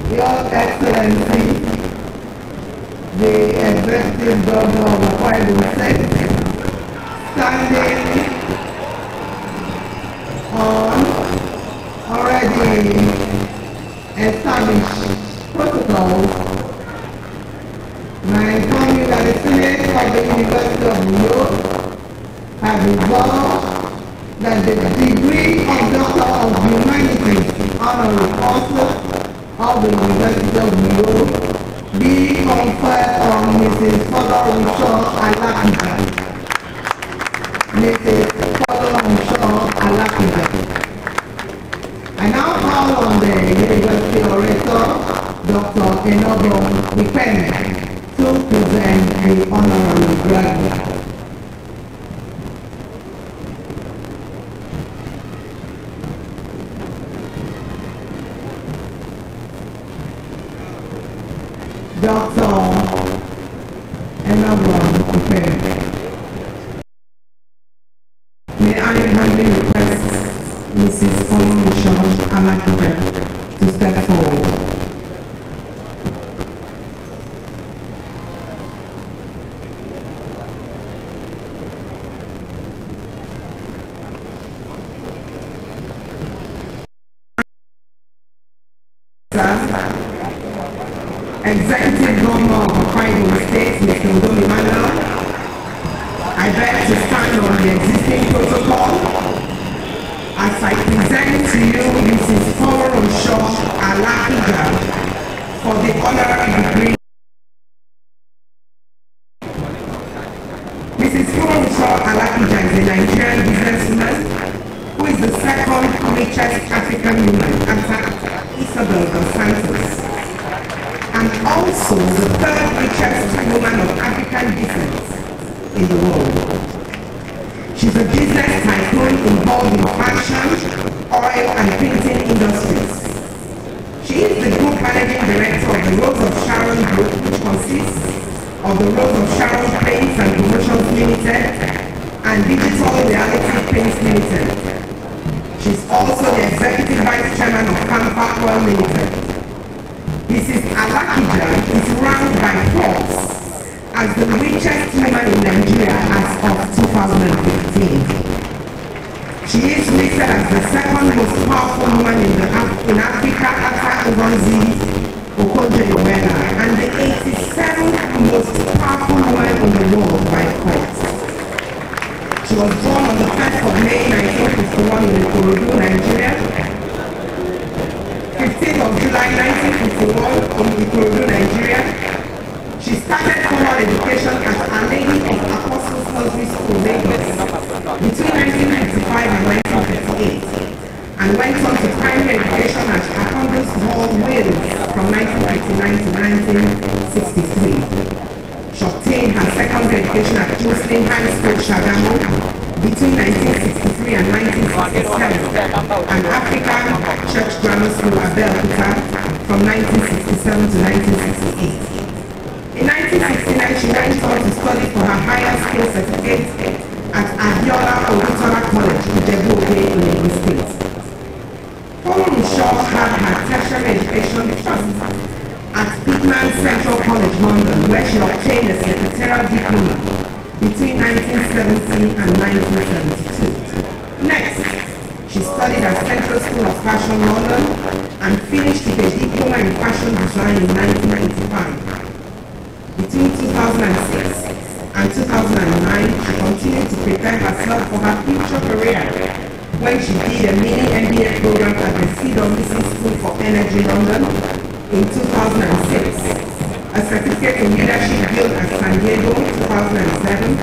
Your Excellency, the Executive Governor of Akwa Ibom State, standing on already established protocols, I inform you that the Senate of the University of New York have resolved that the degree of Doctor of Humanities honorary courses of the University of New York be conferred on Mrs. Fọlọ́runṣọ́ Alákìjà. Mrs. Fọlọ́runṣọ́ Alákìjà. I now call on the University Orator, Dr. Enogon Ipene, to present the honorary graduate. Dr. Enogon Ipene. May I kindly request Mrs. Fọlọ́runṣọ́ Alákìjà to step forward. Executive Governor of Akwa Ibom State, Mr. Uniuyo, I beg to stand on the existing protocol as I present to you Mrs. Fọlọ́runṣọ́ Alákìjà for the honorary degree Mrs. Furunsho Alakija is a Nigerian businesswoman who is the second richest African woman after Isabel dos Santos, and also the third richest woman of African descent in the world. She's a business tycoon involved in fashion, oil, and printing industries. She is the group managing director of the Rose of Sharon Group, which consists of the Rose of Sharon Paints and Promotions Limited and Digital Reality Paints Limited. She's also the executive vice chairman of Kampa Oil Limited. Mrs. Alakija is ranked by Forbes as the richest woman in Nigeria as of 2015. She is listed as the second most powerful woman in Africa after Ngozi Okonjo-Iweala and the 87th most powerful woman in the world by Forbes. She was born on the 1st of May 1951 in Ikorodu, Nigeria. 15th of July 1951 in Ikorodu, Nigeria. She started formal education at Our Lady of Apostles Nursery School, Lagos, between 1955 and 1958, and went on to primary education at Arundel Hall, Wales, from 1959 to 1963. She obtained her secondary education at Jocelyn High School, Shagamu, between 1963 and 1967, and African Church Grammar School, Abeokuta, from 1967 to 1968. In 1969, she went on to study for her higher skill certificate at Abiola Olutola College, Ijebu-Ode, in Lagos State. Furunsho had her tertiary education first at Pittman Central College, London, where she obtained a secretarial diploma between 1970 and 1972. Next, she studied at Central School of Fashion, London, and finished with a diploma in fashion design in 1995. Between 2006 and 2009, she continued to prepare herself for her future career when she did a mini MBA program at the CWC School for Energy, London in 2006, a certificate in leadership built at San Diego 2007,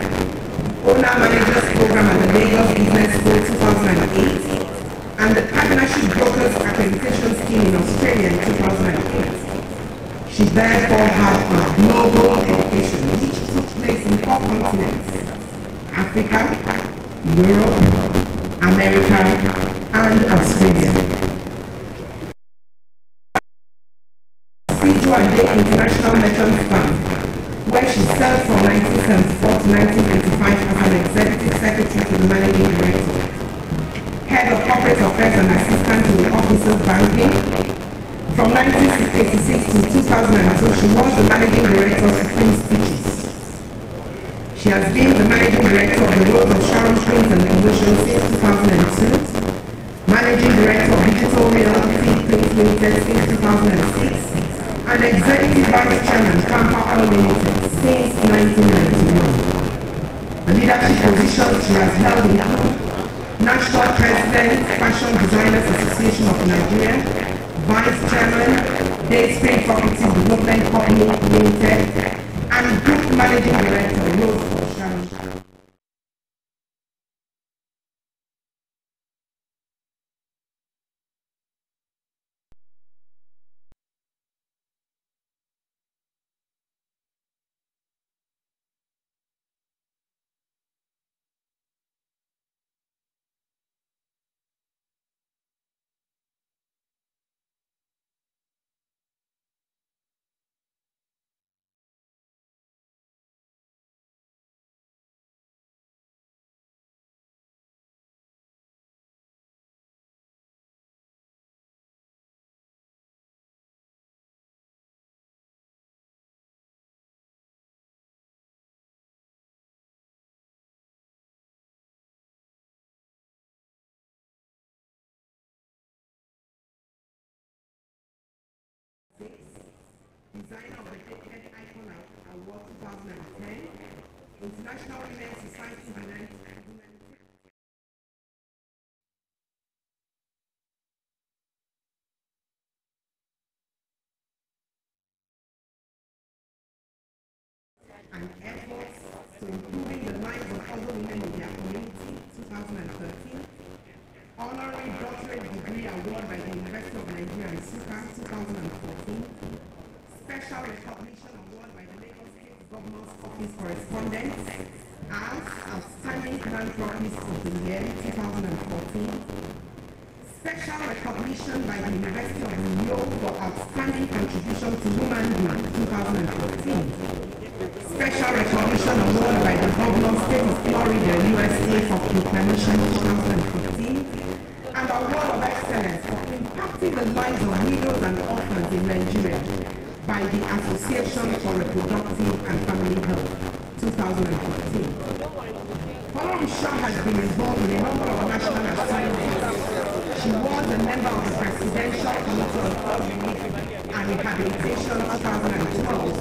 owner managers program at the Lagos Business School 2008, and the partnership brokers accreditation scheme in Australia in 2008. She therefore had a global education which took place in 4 continents: Africa, Europe, America, and Australia. Sijuade International Merchants Fund, where she served from 1974 to 1985 as an executive secretary to the managing director, head of corporate affairs and assistant to the officers banking. From 1986 to 2002, she was the managing director of Supreme Speeches. She has been the managing director of the Rose of Sharon Prints and Promotions since 2002, managing director of Digital Reality Paints Limited since 2006, and executive vice chairman Kampa Oil Limited since 1991. The leadership positions she has held include National President, Fashion Designers Association of Nigeria, Vice Chairman, Dayspring Property Development Company Limited, and Group Managing Director, Rose of Sharon. Designer of the Decade Icon Award 2010, International Women's Society United. And efforts to improving the lives degree award by the University of Nigeria in Suka 2014. Special recognition award by the Lagos State Governor's Office Correspondent as Outstanding Philanthropist of the Year 2014. Special recognition by the University of Uniuyo for outstanding contribution to womanhood 2014. Special recognition award by the Governor State of Florida, USA for proclamation 2015. And award of excellence for impacting the lives of widows and orphans in Nigeria by the Association for Reproductive and Family Health 2015. Uniuyo has been involved in a number of national assignments. She was a member of the Presidential Committee on Health and Rehabilitation 2012.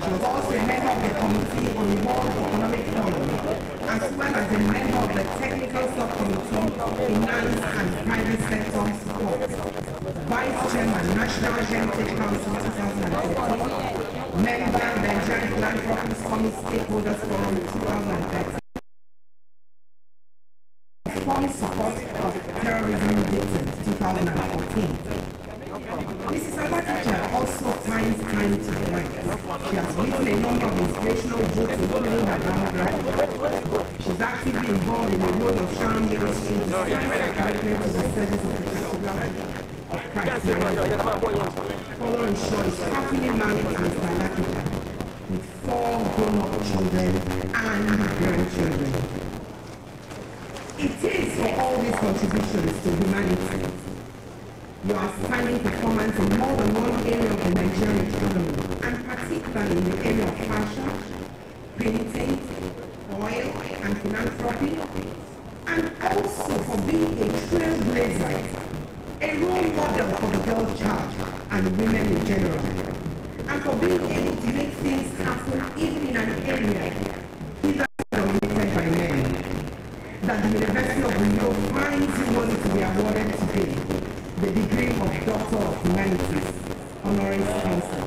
She was also a member of the Committee on World Economic Forum, as well as a member of the Technical Subcommittee Finance and Private Sector Support. Vice Chairman, National Heritage Council 2014, member Nigerian Philanthropic Summit Stakeholders Forum 2013. Fund support of terrorism victims 2014. Mrs. Abacha also finds time to write. She has written a number of inspirational books, including her biography. She's actively involved in the role of Sharon Ministry to spread commitment to the service of the Cathedral of Christ. Uniuyo is happily married to Mr. Alakiba with 4 grown-up children and grandchildren. It is for all these contributions to humanity, your outstanding performance in more than one area of the Nigerian economy, and particularly in the area of fashion, printing, oil, and philanthropy, and also for being a trailblazer, a role model for the girl child and women in general, and for being able to make things happen even in an area either dominated by men. That the University of Uniuyo finds you worthy to be awarded today the degree of Doctor of Humanities, honoris causa.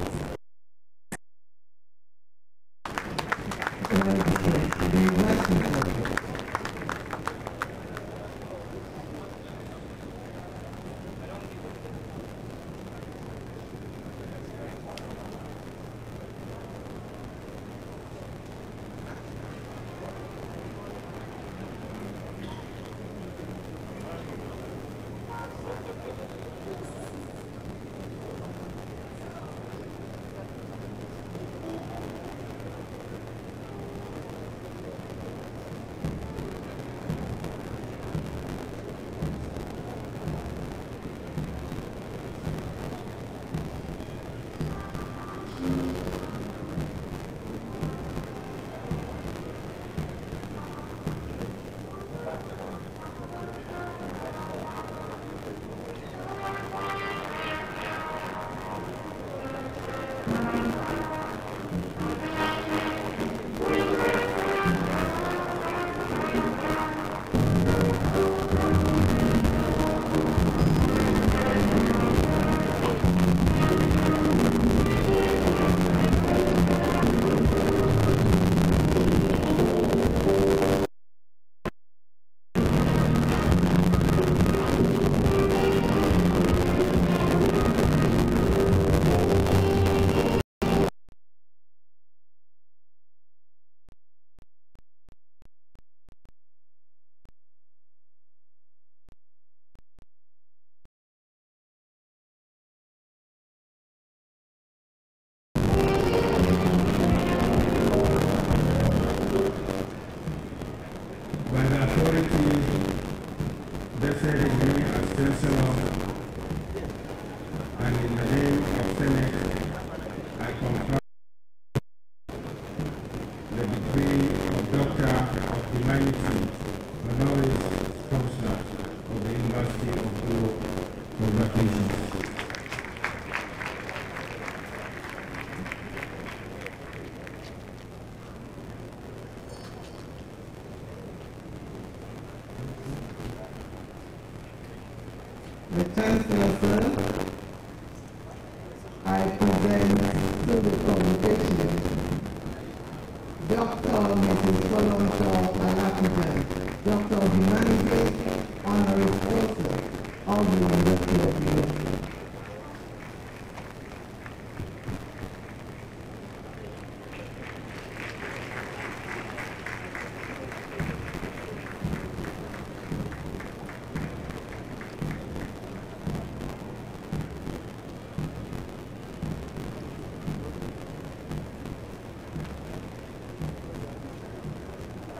And in the name of Senate, I confer the degree of Doctor of Humanities, honoris causa of the University of Uniuyo Convocation. The Chancellor, sir, I present to the convocation Dr. Mrs. Alakiba, Doctor of Humanities, honoris causa of the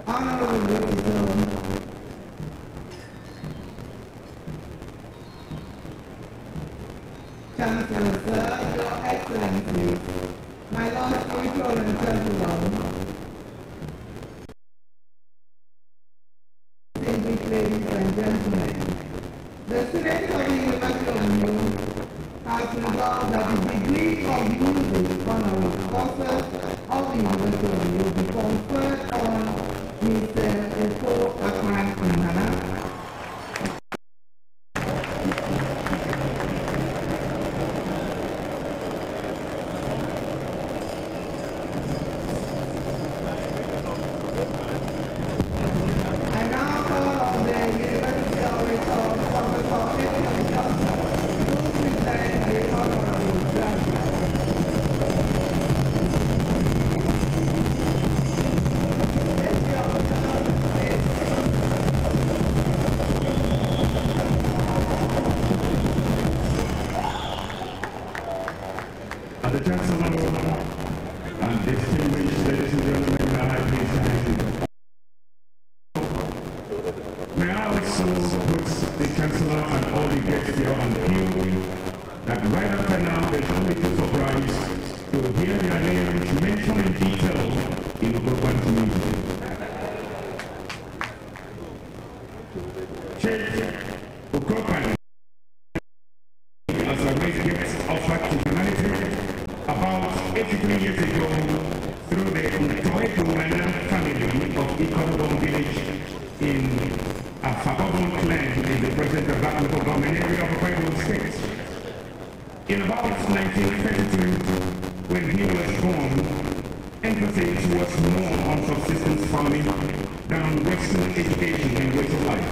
Honorable Representative, Chancellor, Sir, Your Excellency, my Lord Spiritual and Chancellor, distinguished ladies and gentlemen, the students of the University of Uniuyo has resolved that the degree of music honoris causa of the University of Uniuyo be conferred on Mr. Efo Akpan. The Chancellor and distinguished ladies and gentlemen, may I also put the Chancellor and all the guests here on view that right after now they shall be too surprised to hear their names mentioned in detail in the Ugopan's music. Chief Ugopan, as a great gift offered to humanity about 83 years ago through the Uniuyo family of Ikonogon village in Afabon clan in the present local government area of Akwa State. In about 1932, when he was born, emphasis was more on subsistence farming than Western education and ways of life.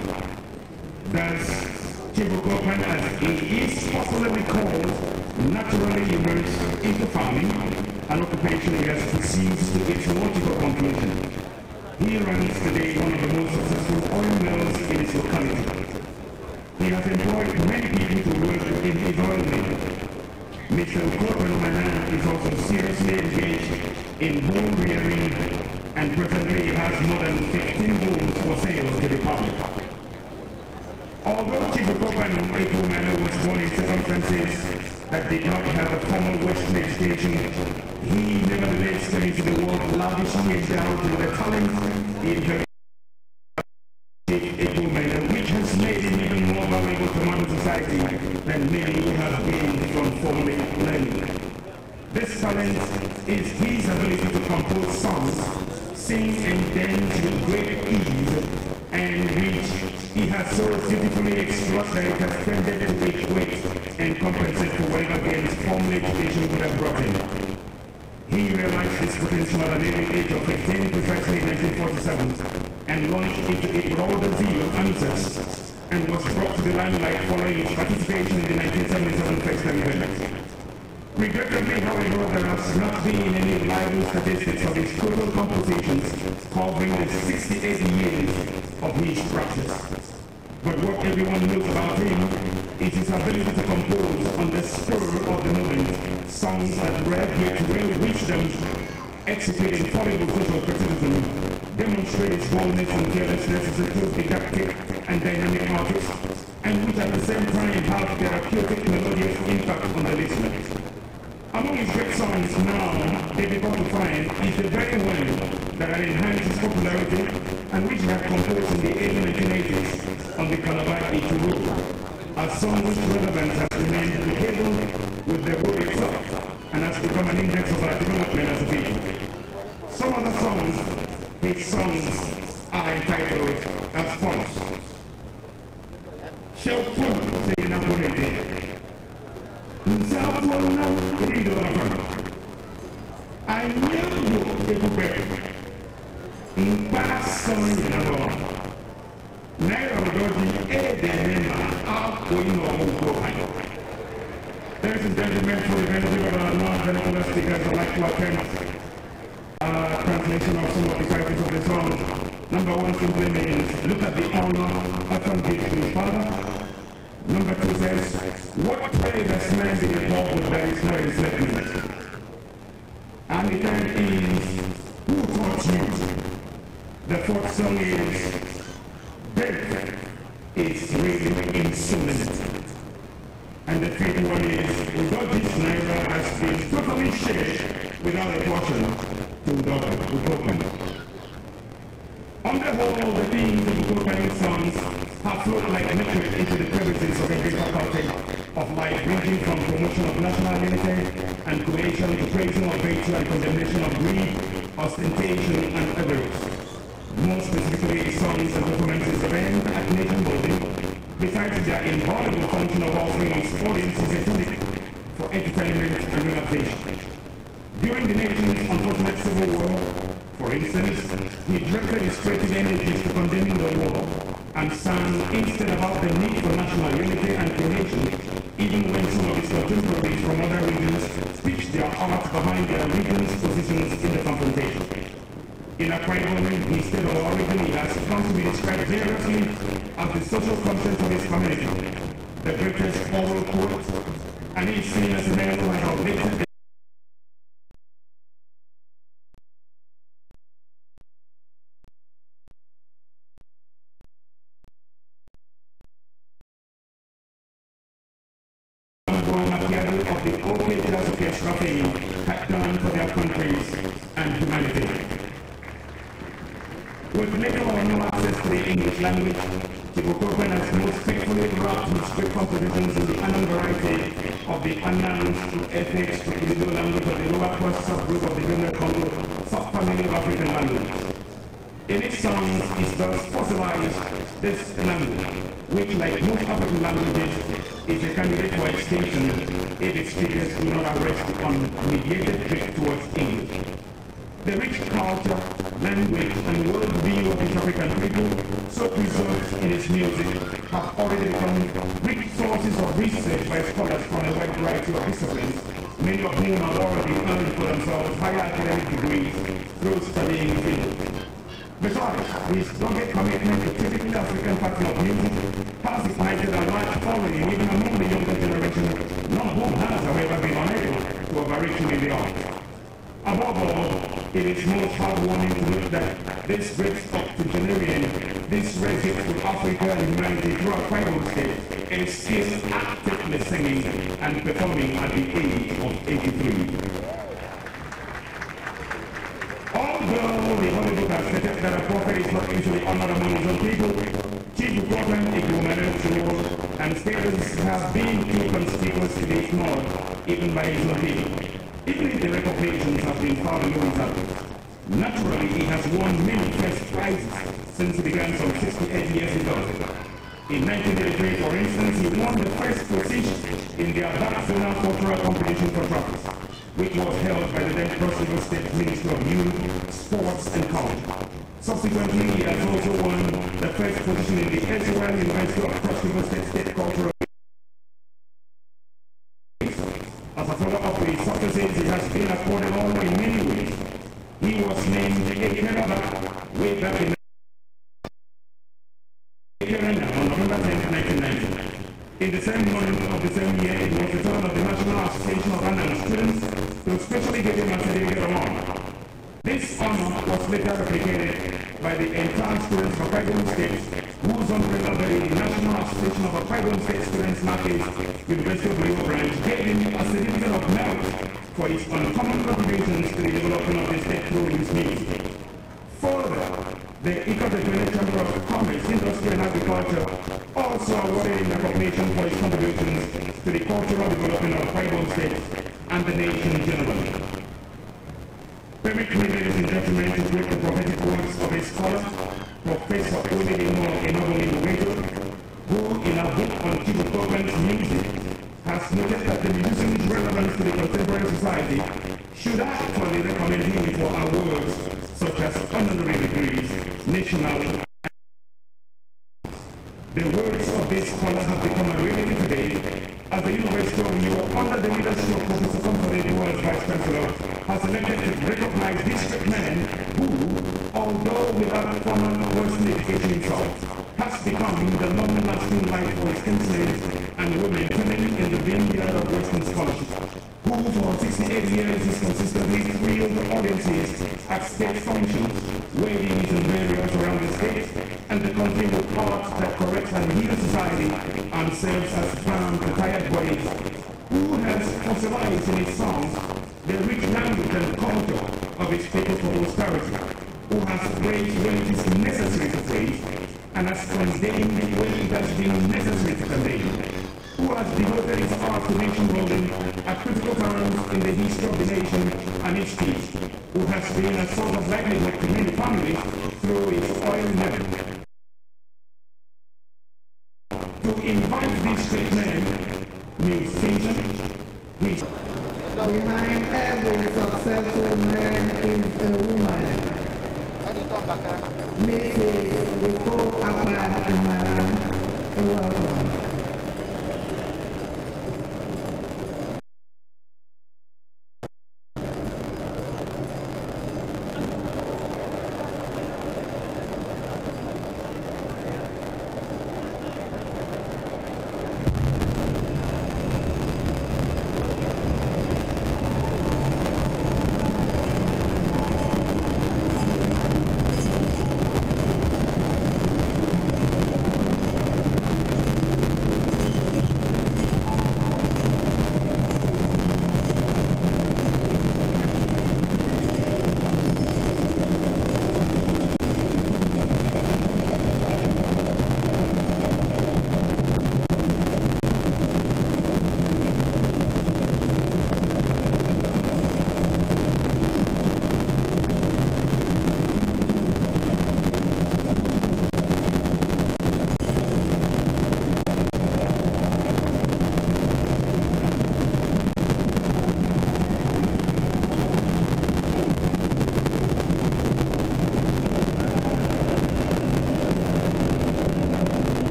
Thus, Chief Ugopan, as he is possibly called, naturally immersed into farming, an occupation he has pursued to its logical conclusion. He runs today one of the most successful oil mills in his locality. He has employed many people to work in his oil mill. Mr. Ugopan is also seriously engaged in bull rearing and presently has more than 15 bulls for sale to the public. Although Chief Ugopan was born in circumstances that did not have a formal Western education, he nevertheless came into the world lavishly endowed with the talents he inherited, which has made him even more valuable to modern society than many who have gained from formally learning. This talent is his ability to compose songs, sing and dance with great ease, and which he has so dutifully explored that it has tended to equate and compensate for whatever gains formal education would have brought him. He realized his potential at an early age of 15, precisely in 1947, and launched into a broader zeal of answers, and was brought to the limelight following his participation in the 1977 Festival event. Regrettably, however, there has not been any reliable statistics of his total compositions covering the 68 years of his practice. But what everyone knows about him is his ability to compose on the spur of the moment songs that radiate real wisdom, execute infallible social criticism, demonstrate his boldness and fearlessness as a true didactic and dynamic artist, and which at the same time have therapeutic melodious impact on the listener. Among his great songs now, they become to find is the very one that had enhanced his popularity and which he had composed in the early 1980s on the Calabar Road, a song whose relevance has remained applicable with the road itself and has become an index of our development as a people. Some other songs, his songs, are entitled as follows. Shelful, saying Napolitan. I knew you people in past song in the law. Nairobi, ladies and gentlemen, for the benefit of our non-general speakers, I'd like to attempt a translation of some of the titles of the song. Number one simply means, look at the honor often given to his father. Number two says, what praise has man been involved with that is not his statement? And the third is, who taught you? The fourth song is Death is Really Insolent. And the fifth one is God this Naira has been totally shared without a portion to the Utopian. On the whole, the themes of Utopian songs have flowed like liquid into the crevices of every faculty of life, ranging from promotion of national unity and cohesion to praising of virtue and condemnation of greed, ostentation, and avarice. More specifically, songs and performances of end at nation building, besides their invaluable function of offering its audiences a tonic for entertainment and relaxation. During the nation's unfortunate civil war, for instance, he directed his creative energies to condemning the war and sang instead about the need for national unity and cohesion, even when some of his contemporaries from other regions pitched their art behind their region's positions in the confrontation. In a primarily, his state of origin, he has come to be described variously as the social conscience of his community, the greatest oral poet, and he is seen as a man who has outlived the of the OK Jazz Orchestra fame had done for their countries and humanity. With little or no access to the English language, Chibukopen has most faithfully wrapped his great compositions in the unknown variety of the annals to ethics to Indian language of the lower class subgroup of the Uniuyo Congo subfamily of African language. In its songs, it thus fossilized this language, which, like most African languages, is a candidate for extinction if its figures do not arrest on mediated drift towards English. The rich culture, language, and worldview of the African people, so preserved in its music, have already become rich sources of research by scholars from a wide variety of disciplines, many of whom have already earned for themselves higher academic degrees through studying the field. Besides, his dogged commitment to typically African pattern of music has ignited a large following even among the younger generation, none of whom has, however, been unable to overreach him in the arts. Above all, it is most heartwarming to note that this great octogenarian, this resident to Africa and humanity throughout tribal states, is still actively singing and performing at the age of 83. Although the Holy Book has stated that a prophet is not usually honored among his own people, Chief Prophet Igumenu and status have been too conspicuous to be ignored even by his own people, even if the recognitions have been far below his average. Naturally, he has won many first prizes since he began some 68 years ago. In 1983, for instance, he won the first position in the Zonal Cultural Competition for Trumpets, which was held by the then Cross River State Ministry of Youth, Sports and Culture. Subsequently, he has also won the first position in the Israel University of Cross River State Cultural. As a follow-up to his successes, he has been accorded honor in many ways. He was named a Canada way back in on November 10, 1990. In the same month of the same year, it was the turn of the National Association of Annals Students to specially give him a certificate of honor. This honor was later replicated by the entire students of tribal states, whose umbrella the National Association of Tribal State Students Market, University of Rio Branch, gave him a certificate of merit for his uncommon contributions to the development of the state through his music. Further, the Eco-Development Chamber of Commerce, Industry and Agriculture also awarded him recognition for his contributions to the cultural development of tribal states and the nation generally. Permit me, ladies and gentlemen, to quote the prophetic words of a scholar, Professor Oledimo Enogonimo, who in a book on Chibukopen's music has noted that the musician's relevance to the contemporary society should actually recommend him for awards such as honorary degrees, national. The words of this scholar have become a reality today as the University of New York, under the leadership of Professor Comfort, who was Vice Chancellor, has elected to recognize this great man who, although without formal Western education himself, has become the long-lasting light for his kinsmen and women turning in the vineyard of Western scholarship, who for 68 years has consistently thrilled audiences at state functions, weddings and various and the country with art that corrects and heals society and serves as balm to tired bodies, who has fossilized in his songs the rich language and culture of its people for posterity, who has praised when it is necessary to praise, and has condemned when it has been necessary to condemn, who has devoted his art to nation building at critical times in the history of the nation and its peace, who has been a source of livelihood to many families through his oil mill. To invite these great men, musicians, behind every successful man is a woman. Mrs. Before Ahmad Imran, welcome.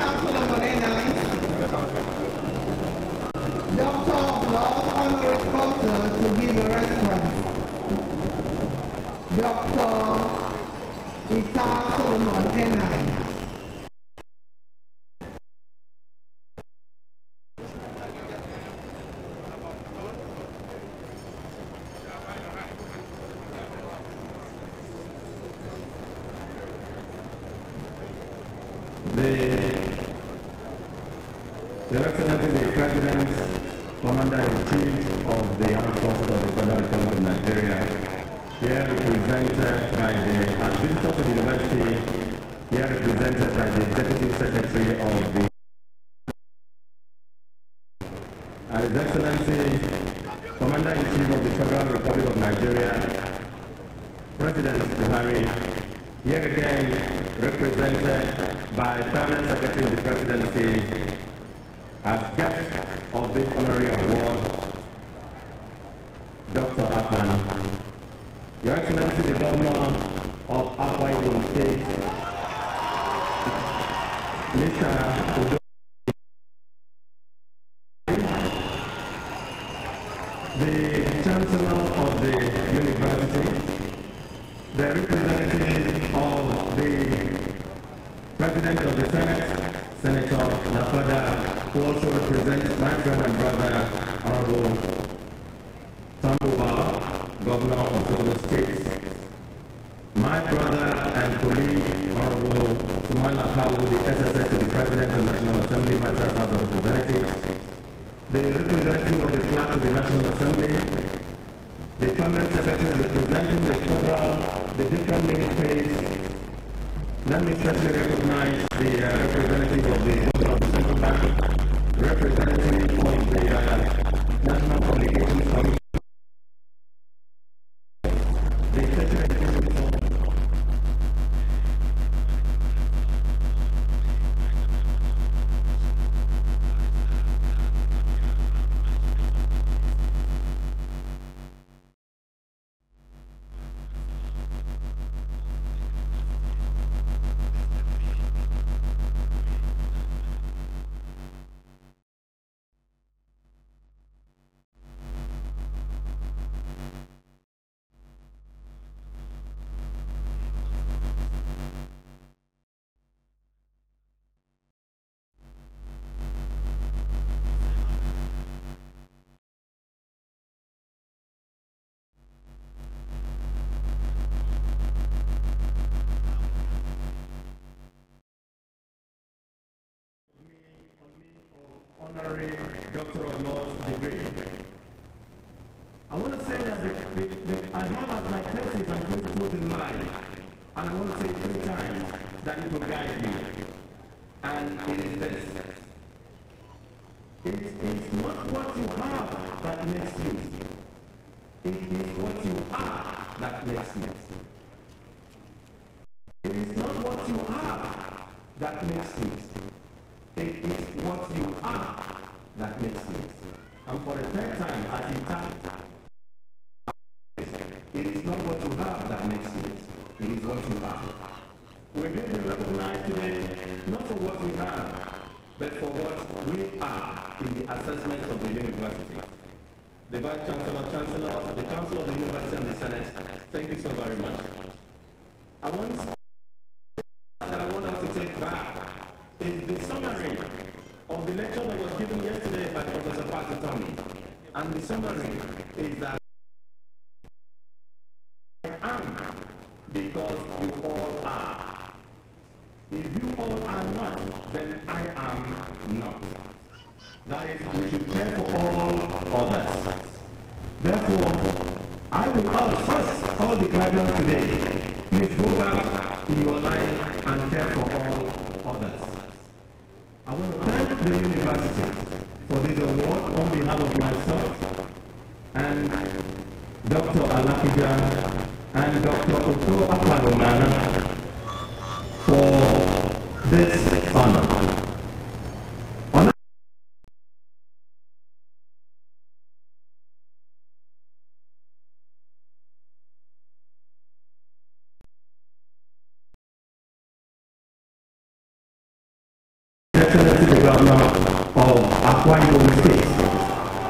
Councilor Morena, Doctor of Law, honoris causa to give a response. Dr. Ita Solomon, NI. The Excellency the President, Commander-in-Chief of the Armed Forces of the Federal Republic of Nigeria, here represented by the Visitor to the University, here represented by the Executive Secretary of the His Excellency, Commander-in-Chief of the Federal Republic of Nigeria, President Buhari, here again represented by Permanent Secretary of the Presidency, as guest of this honorary award, Dr. Afan, Your Excellency the Governor of Akwa Ibom State, Mr. Udo, the Chancellor of the University, the representative of the President of the Senate, Senator Napada, who also represents my friend and brother, Honorable Tambuwa, Governor of Sokoto State, my brother and colleague, Honorable Sumala Kawu, the SSS to the President of the National Assembly, Matters House of Representatives, the representative of the flag of the National Assembly, the Permanent Secretary representing the federal, the different ministries. Let me especially recognize the representative of the Governor of the Central Bank, representative of the National Communications Commission, the Executive Executive. Honorary Doctor of Laws degree. I want to say that I have as my thesis I'm going to put in mind, and I want to say 3 times that it will guide me. And it is this. It is not what you have that makes you. It is what you are that makes you. It is not what you have that makes you. It is what you are that makes you. And for the 3rd time, as you tap, it is not what you have that makes you. It is what you are. We're going to recognize today not for what we have, but for what we are in the assessment of the university. The Vice Chancellor, the Council of the University and the Senate, thank you so very much. I want us to take back is the summary of the lecture that was given yesterday by Professor Patitoni. And the summary is that I am because you all are. If you all are not, then I am not. That is, we should care for all others. Therefore, I will first all the graduates today, please go back in your life and care for all others. I want to thank the university for this award on behalf of myself and Dr. Alakija and Dr. Otto Akwadonana for this honor. Governor of Akwa Ibom State,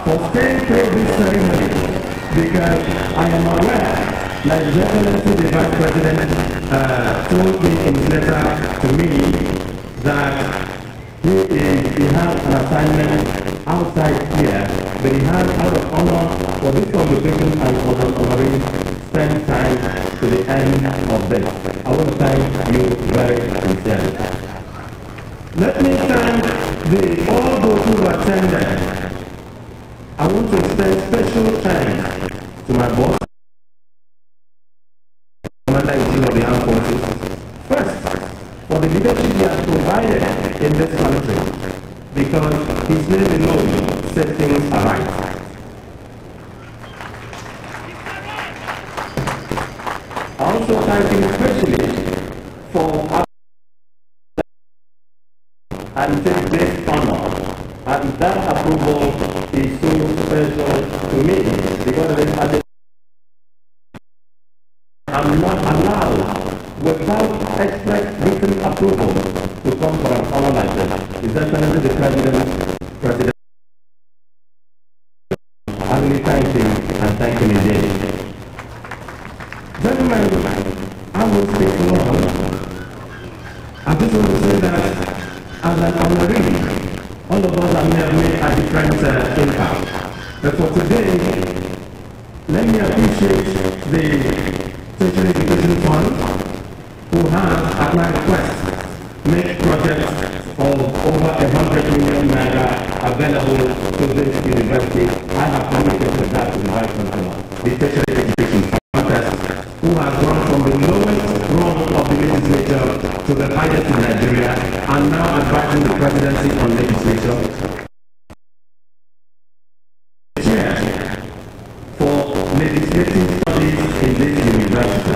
for staying through this ceremony, because I am aware that His Excellency the Vice President told me in his letter to me that he has an assignment outside here, but he has out of honor for this convocation and for the honoring spend time to the end of this. I want to thank you very sincerely. Let me thank all those who attended. I want to extend special thanks to my boss, Commander-in-Chief of the Armed Forces, first, for the leadership he has provided in this country, because his name alone set things aright. I also thank him especially for and take great honor, and that approval is so special to me, because I'm not allowed, without express written approval, to come for an honor like this. His Excellency the President, I really thank him and thank him indeed. Gentlemen, I will speak long. I just want to say that as an honoree, all of us have made a different impact. But for today, let me appreciate the Tertiary Education Fund, who has, at my request, made projects of over 100 million naira available to this university. I have communicated that to the Vice Chancellor, the Tertiary Education Fund, who has gone from the lowest rung of the legislature to the highest in Nigeria, and now advising the presidency on legislation. Chair for legislative studies in this university.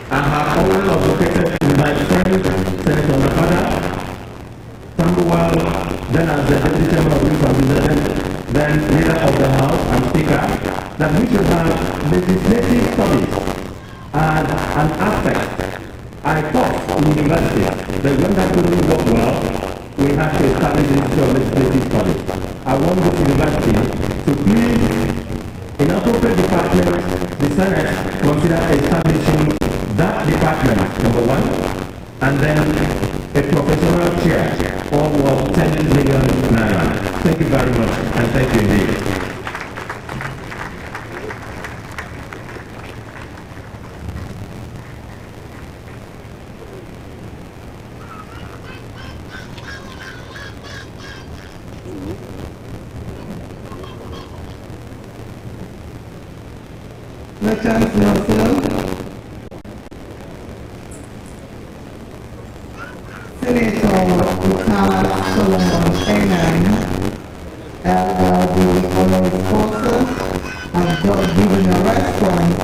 I have always advocated to my friend, Senator Nakada, Tambuwal, then as the Deputy Chairman of the President, then Leader of the House and Speaker, that we should have legislative studies as an aspect. I taught in university that when that couldn't work well, we had to establish the issue of legislative studies. I want this university to please, in appropriate department, the Senate consider establishing that department, number one, and then a professional chair, all worth 10 million naira. Thank you very much, and thank you indeed. The Chancellor, Senator Retired Solomon Enan, LLB Honoris Causa, have just given a response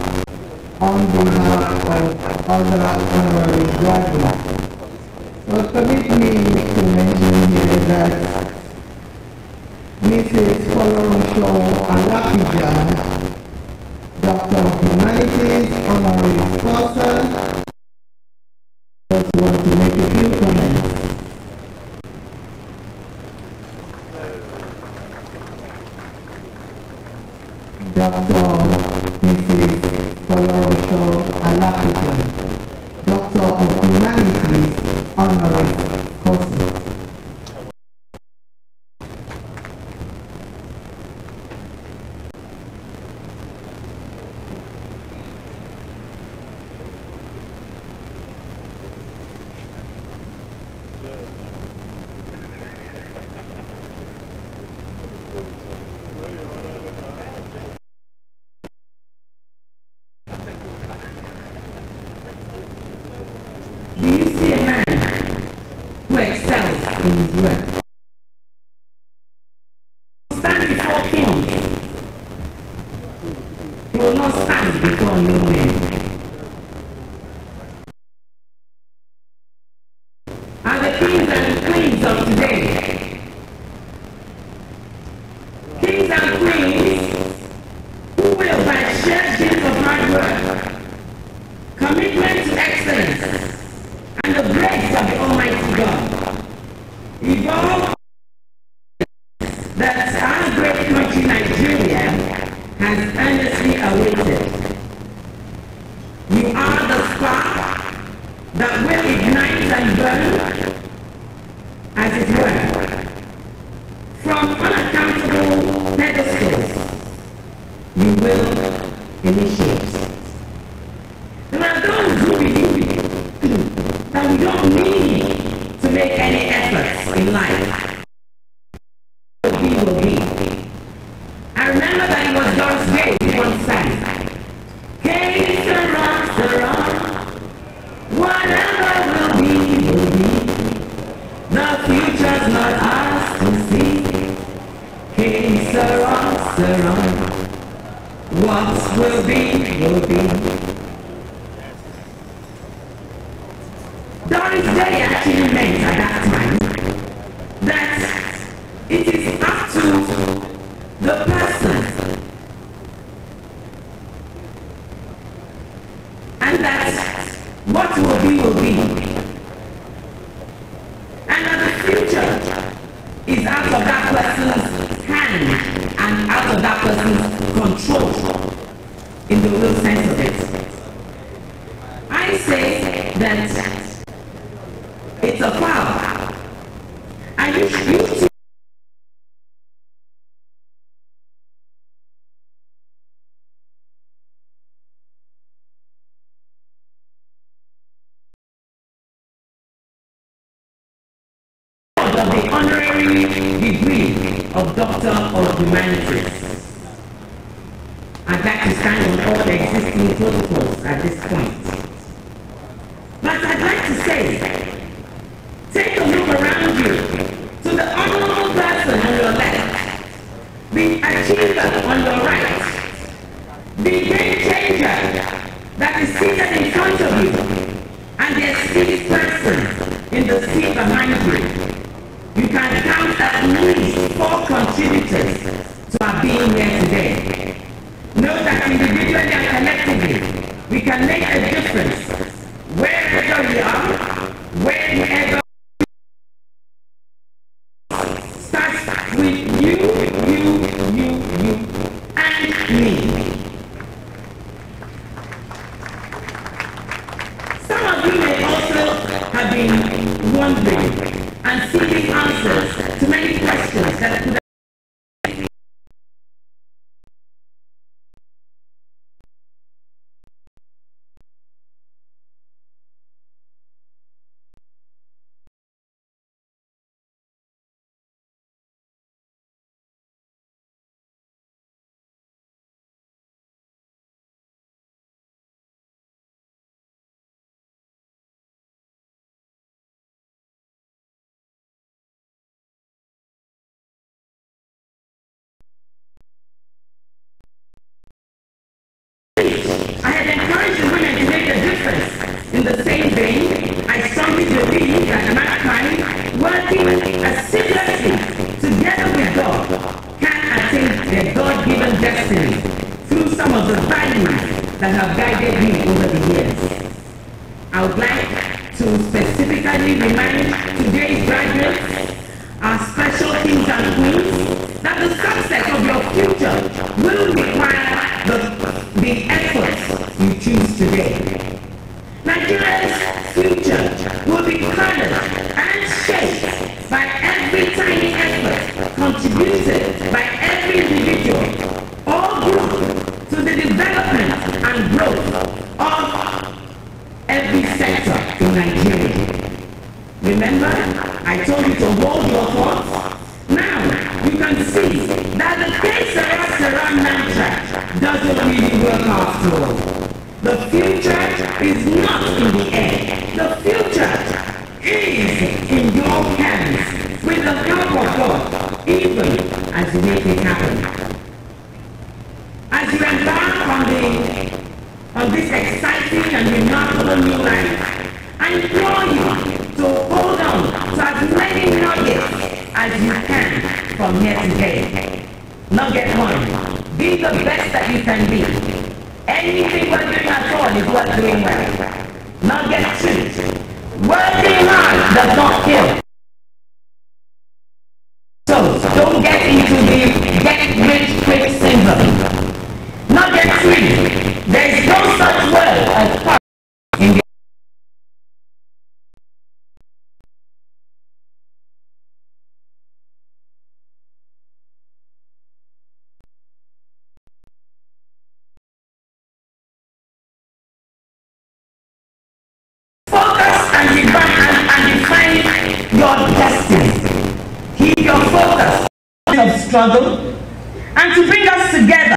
on behalf of other honorary graduates. So permit me to mention here that Mrs. Folorunso Alakija, Doctor of Humanities, Honoris Causa, just want to make a few comments. Dr. Mrs. Folorunso Alakija, Doctor of Humanities, Honoris Causa. Do you see a man who excels in his work? Stand before kings. He will not stand before no men. Are the kings and queens of today? Kings and queens who will, by sheer dint of hard work, commitment to excellence, and the grace of evolve that our great country Nigeria has earnestly awaited. You are the spark that will ignite and burn, as it were, from unaccountable pedestals. You will initiate. There are those who believe that we don't need to make any efforts in life. Will be. I remember that it was Doris Day who once sang, "Hey, Sarah, Sarah, whatever will be, will be. The future's not ours to see. Hey, Sarah, Sarah, what will be, will be." Doris Day actually meant at that time that it is up to the person, and that what will be, and that the future is out of that person's hand and out of that person's control in the real sense of it. I say that it's a power, and you should of the honorary degree of Doctor of Humanities. I'd like to stand on all the existing protocols at this point. But I'd like to say, take a look around you to the honorable person on your left, the achiever on your right, the game changer that is seated in front of you, and the esteemed person in the seat behind you. You can count at least 4 contributors to our being here today. Know that individually and collectively, we can make a difference wherever we are, wherever. Starts with you, and me. Some of you may also have been wondering and seeking answers to many questions that could have in the same vein. I strongly believe that mankind, working assiduously together with God, can attain their God-given destiny through some of the values that have guided me over the years. I would like to specifically remind today's graduates, our special kings and queens, that the success of your future will require the efforts you choose today. Nigeria's future will be colored and shaped by every tiny effort contributed by every individual or group to the development and growth of every sector in Nigeria. Remember, I told you to hold your thoughts. Now, you can see that the K-Sera mantra doesn't really work after all. The future is not in the air. The future is in your hands with the help of God, even as you make it happen. As you embark on this exciting and remarkable new life, I implore you to hold on to as many nuggets as you can from here today. Nugget 1, be the best that you can be. Anything worth doing at all is worth doing well. Nugget 2, working hard does not kill. your focus of struggle and to bring us together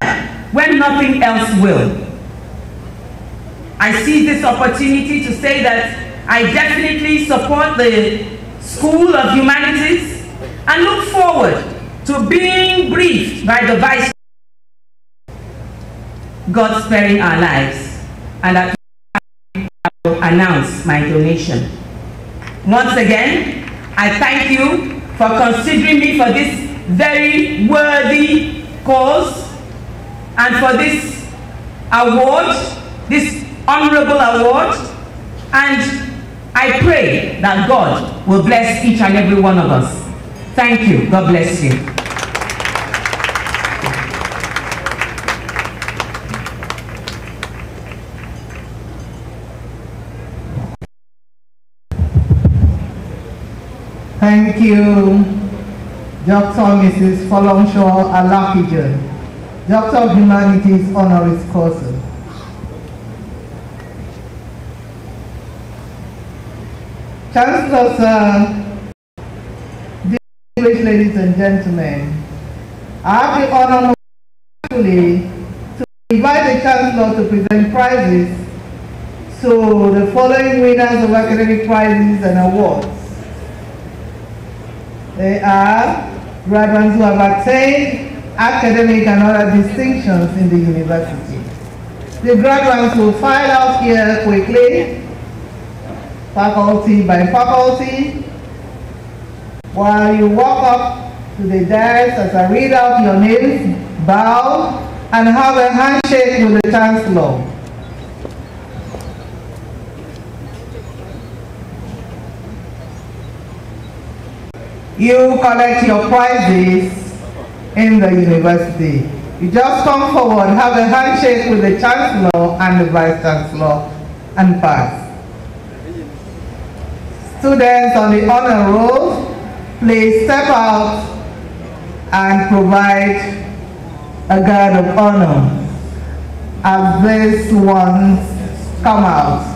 when nothing else will. I see this opportunity to say that I definitely support the School of Humanities and look forward to being briefed by the Vice God sparing our lives, and that I will announce my donation. Once again, I thank you for considering me for this very worthy cause and for this award, this honorable award, and I pray that God will bless each and every one of us. Thank you. God bless you. Thank you, Dr. Mrs. Folorunsho Alakijo, Doctor of Humanities honoris causa. Chancellor, sir, distinguished ladies and gentlemen, I have the honor to invite the Chancellor to present prizes to the following winners of academic prizes and awards. They are graduates who have attained academic and other distinctions in the university. The graduates will file out here quickly, faculty by faculty, while you walk up to the dais as I read out your names, bow, and have a handshake with the Chancellor. You collect your prizes in the university. You just come forward, have a handshake with the Chancellor and the Vice Chancellor, and pass. Students on the honor roll, please step out and provide a guard of honor as these ones come out.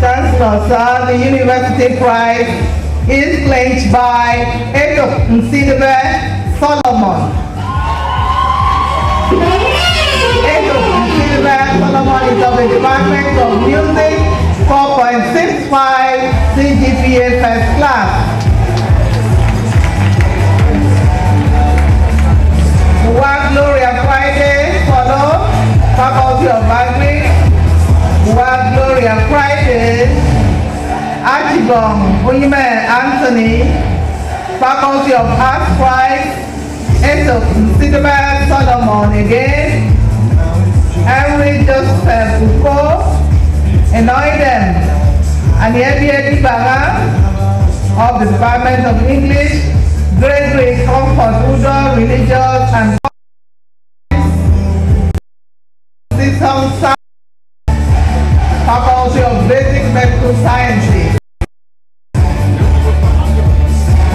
Chancellor, sir, the university prize is claimed by Edo Nsidebe Solomon. Edo Nsidebe Solomon is of the Department of Music, 4.65 CGPA first class. Muwa Gloria Friday follow, Faculty of Agric. Muwa Gloria Friday, Achibong Uyime Anthony, Faculty of Arts Prize, Edo Nsidebe Solomon again, Henry Joseph Uko, Enoidem, and Yebi Baga of the Department of English, Gregory Comfort Udo, Religious and Sisong Faculty of Basic Medical Sciences.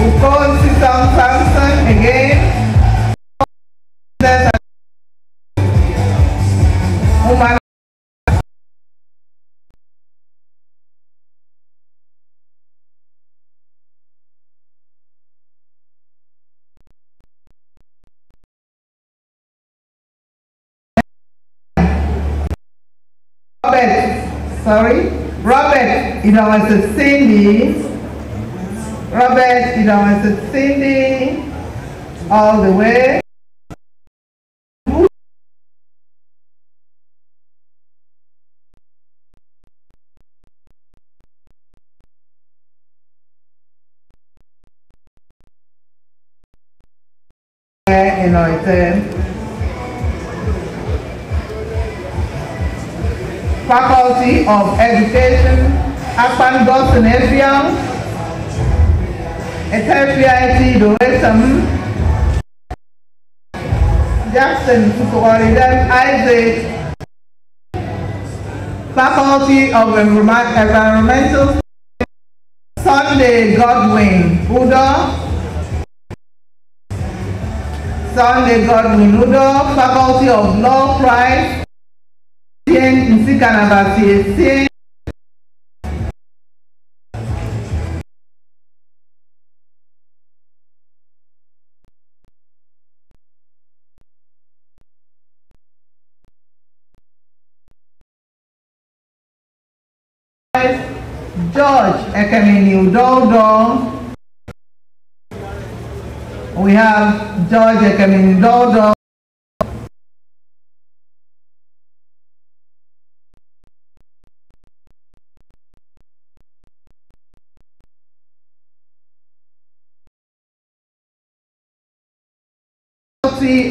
Ukon Sisong Samson again. Robert, you know, as a Cindy. Robert, you know, as a Cindy, all the way. You know, it's Faculty of Education, Akpan Gosson Efiam, Ethiopia Doesam, Jackson Fukuwaridan Isaac, Faculty of Environmental, Sunday Godwin Udo, Sunday Godwin Udo, Faculty of Law Prize, Sien Nsikanabasi Sien George Ekemini Udodo. We have George Ekemini Udodo.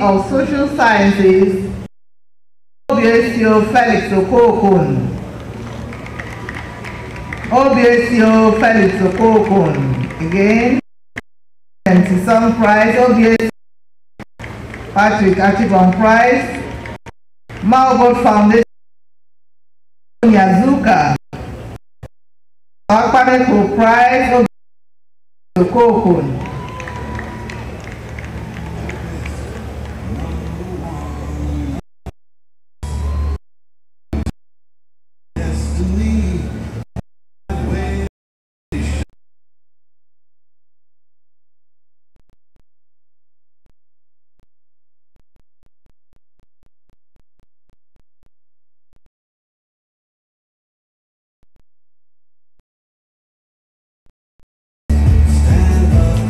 Of Social Sciences, Obiesio Felix Okokun. Obiesio Felix Okokun. Again, and some prize, Obiesio Patrick Achibon Prize, Margot Foundation, Yazuka, Akpaneko Prize, Obiesio Okokun. Stand up,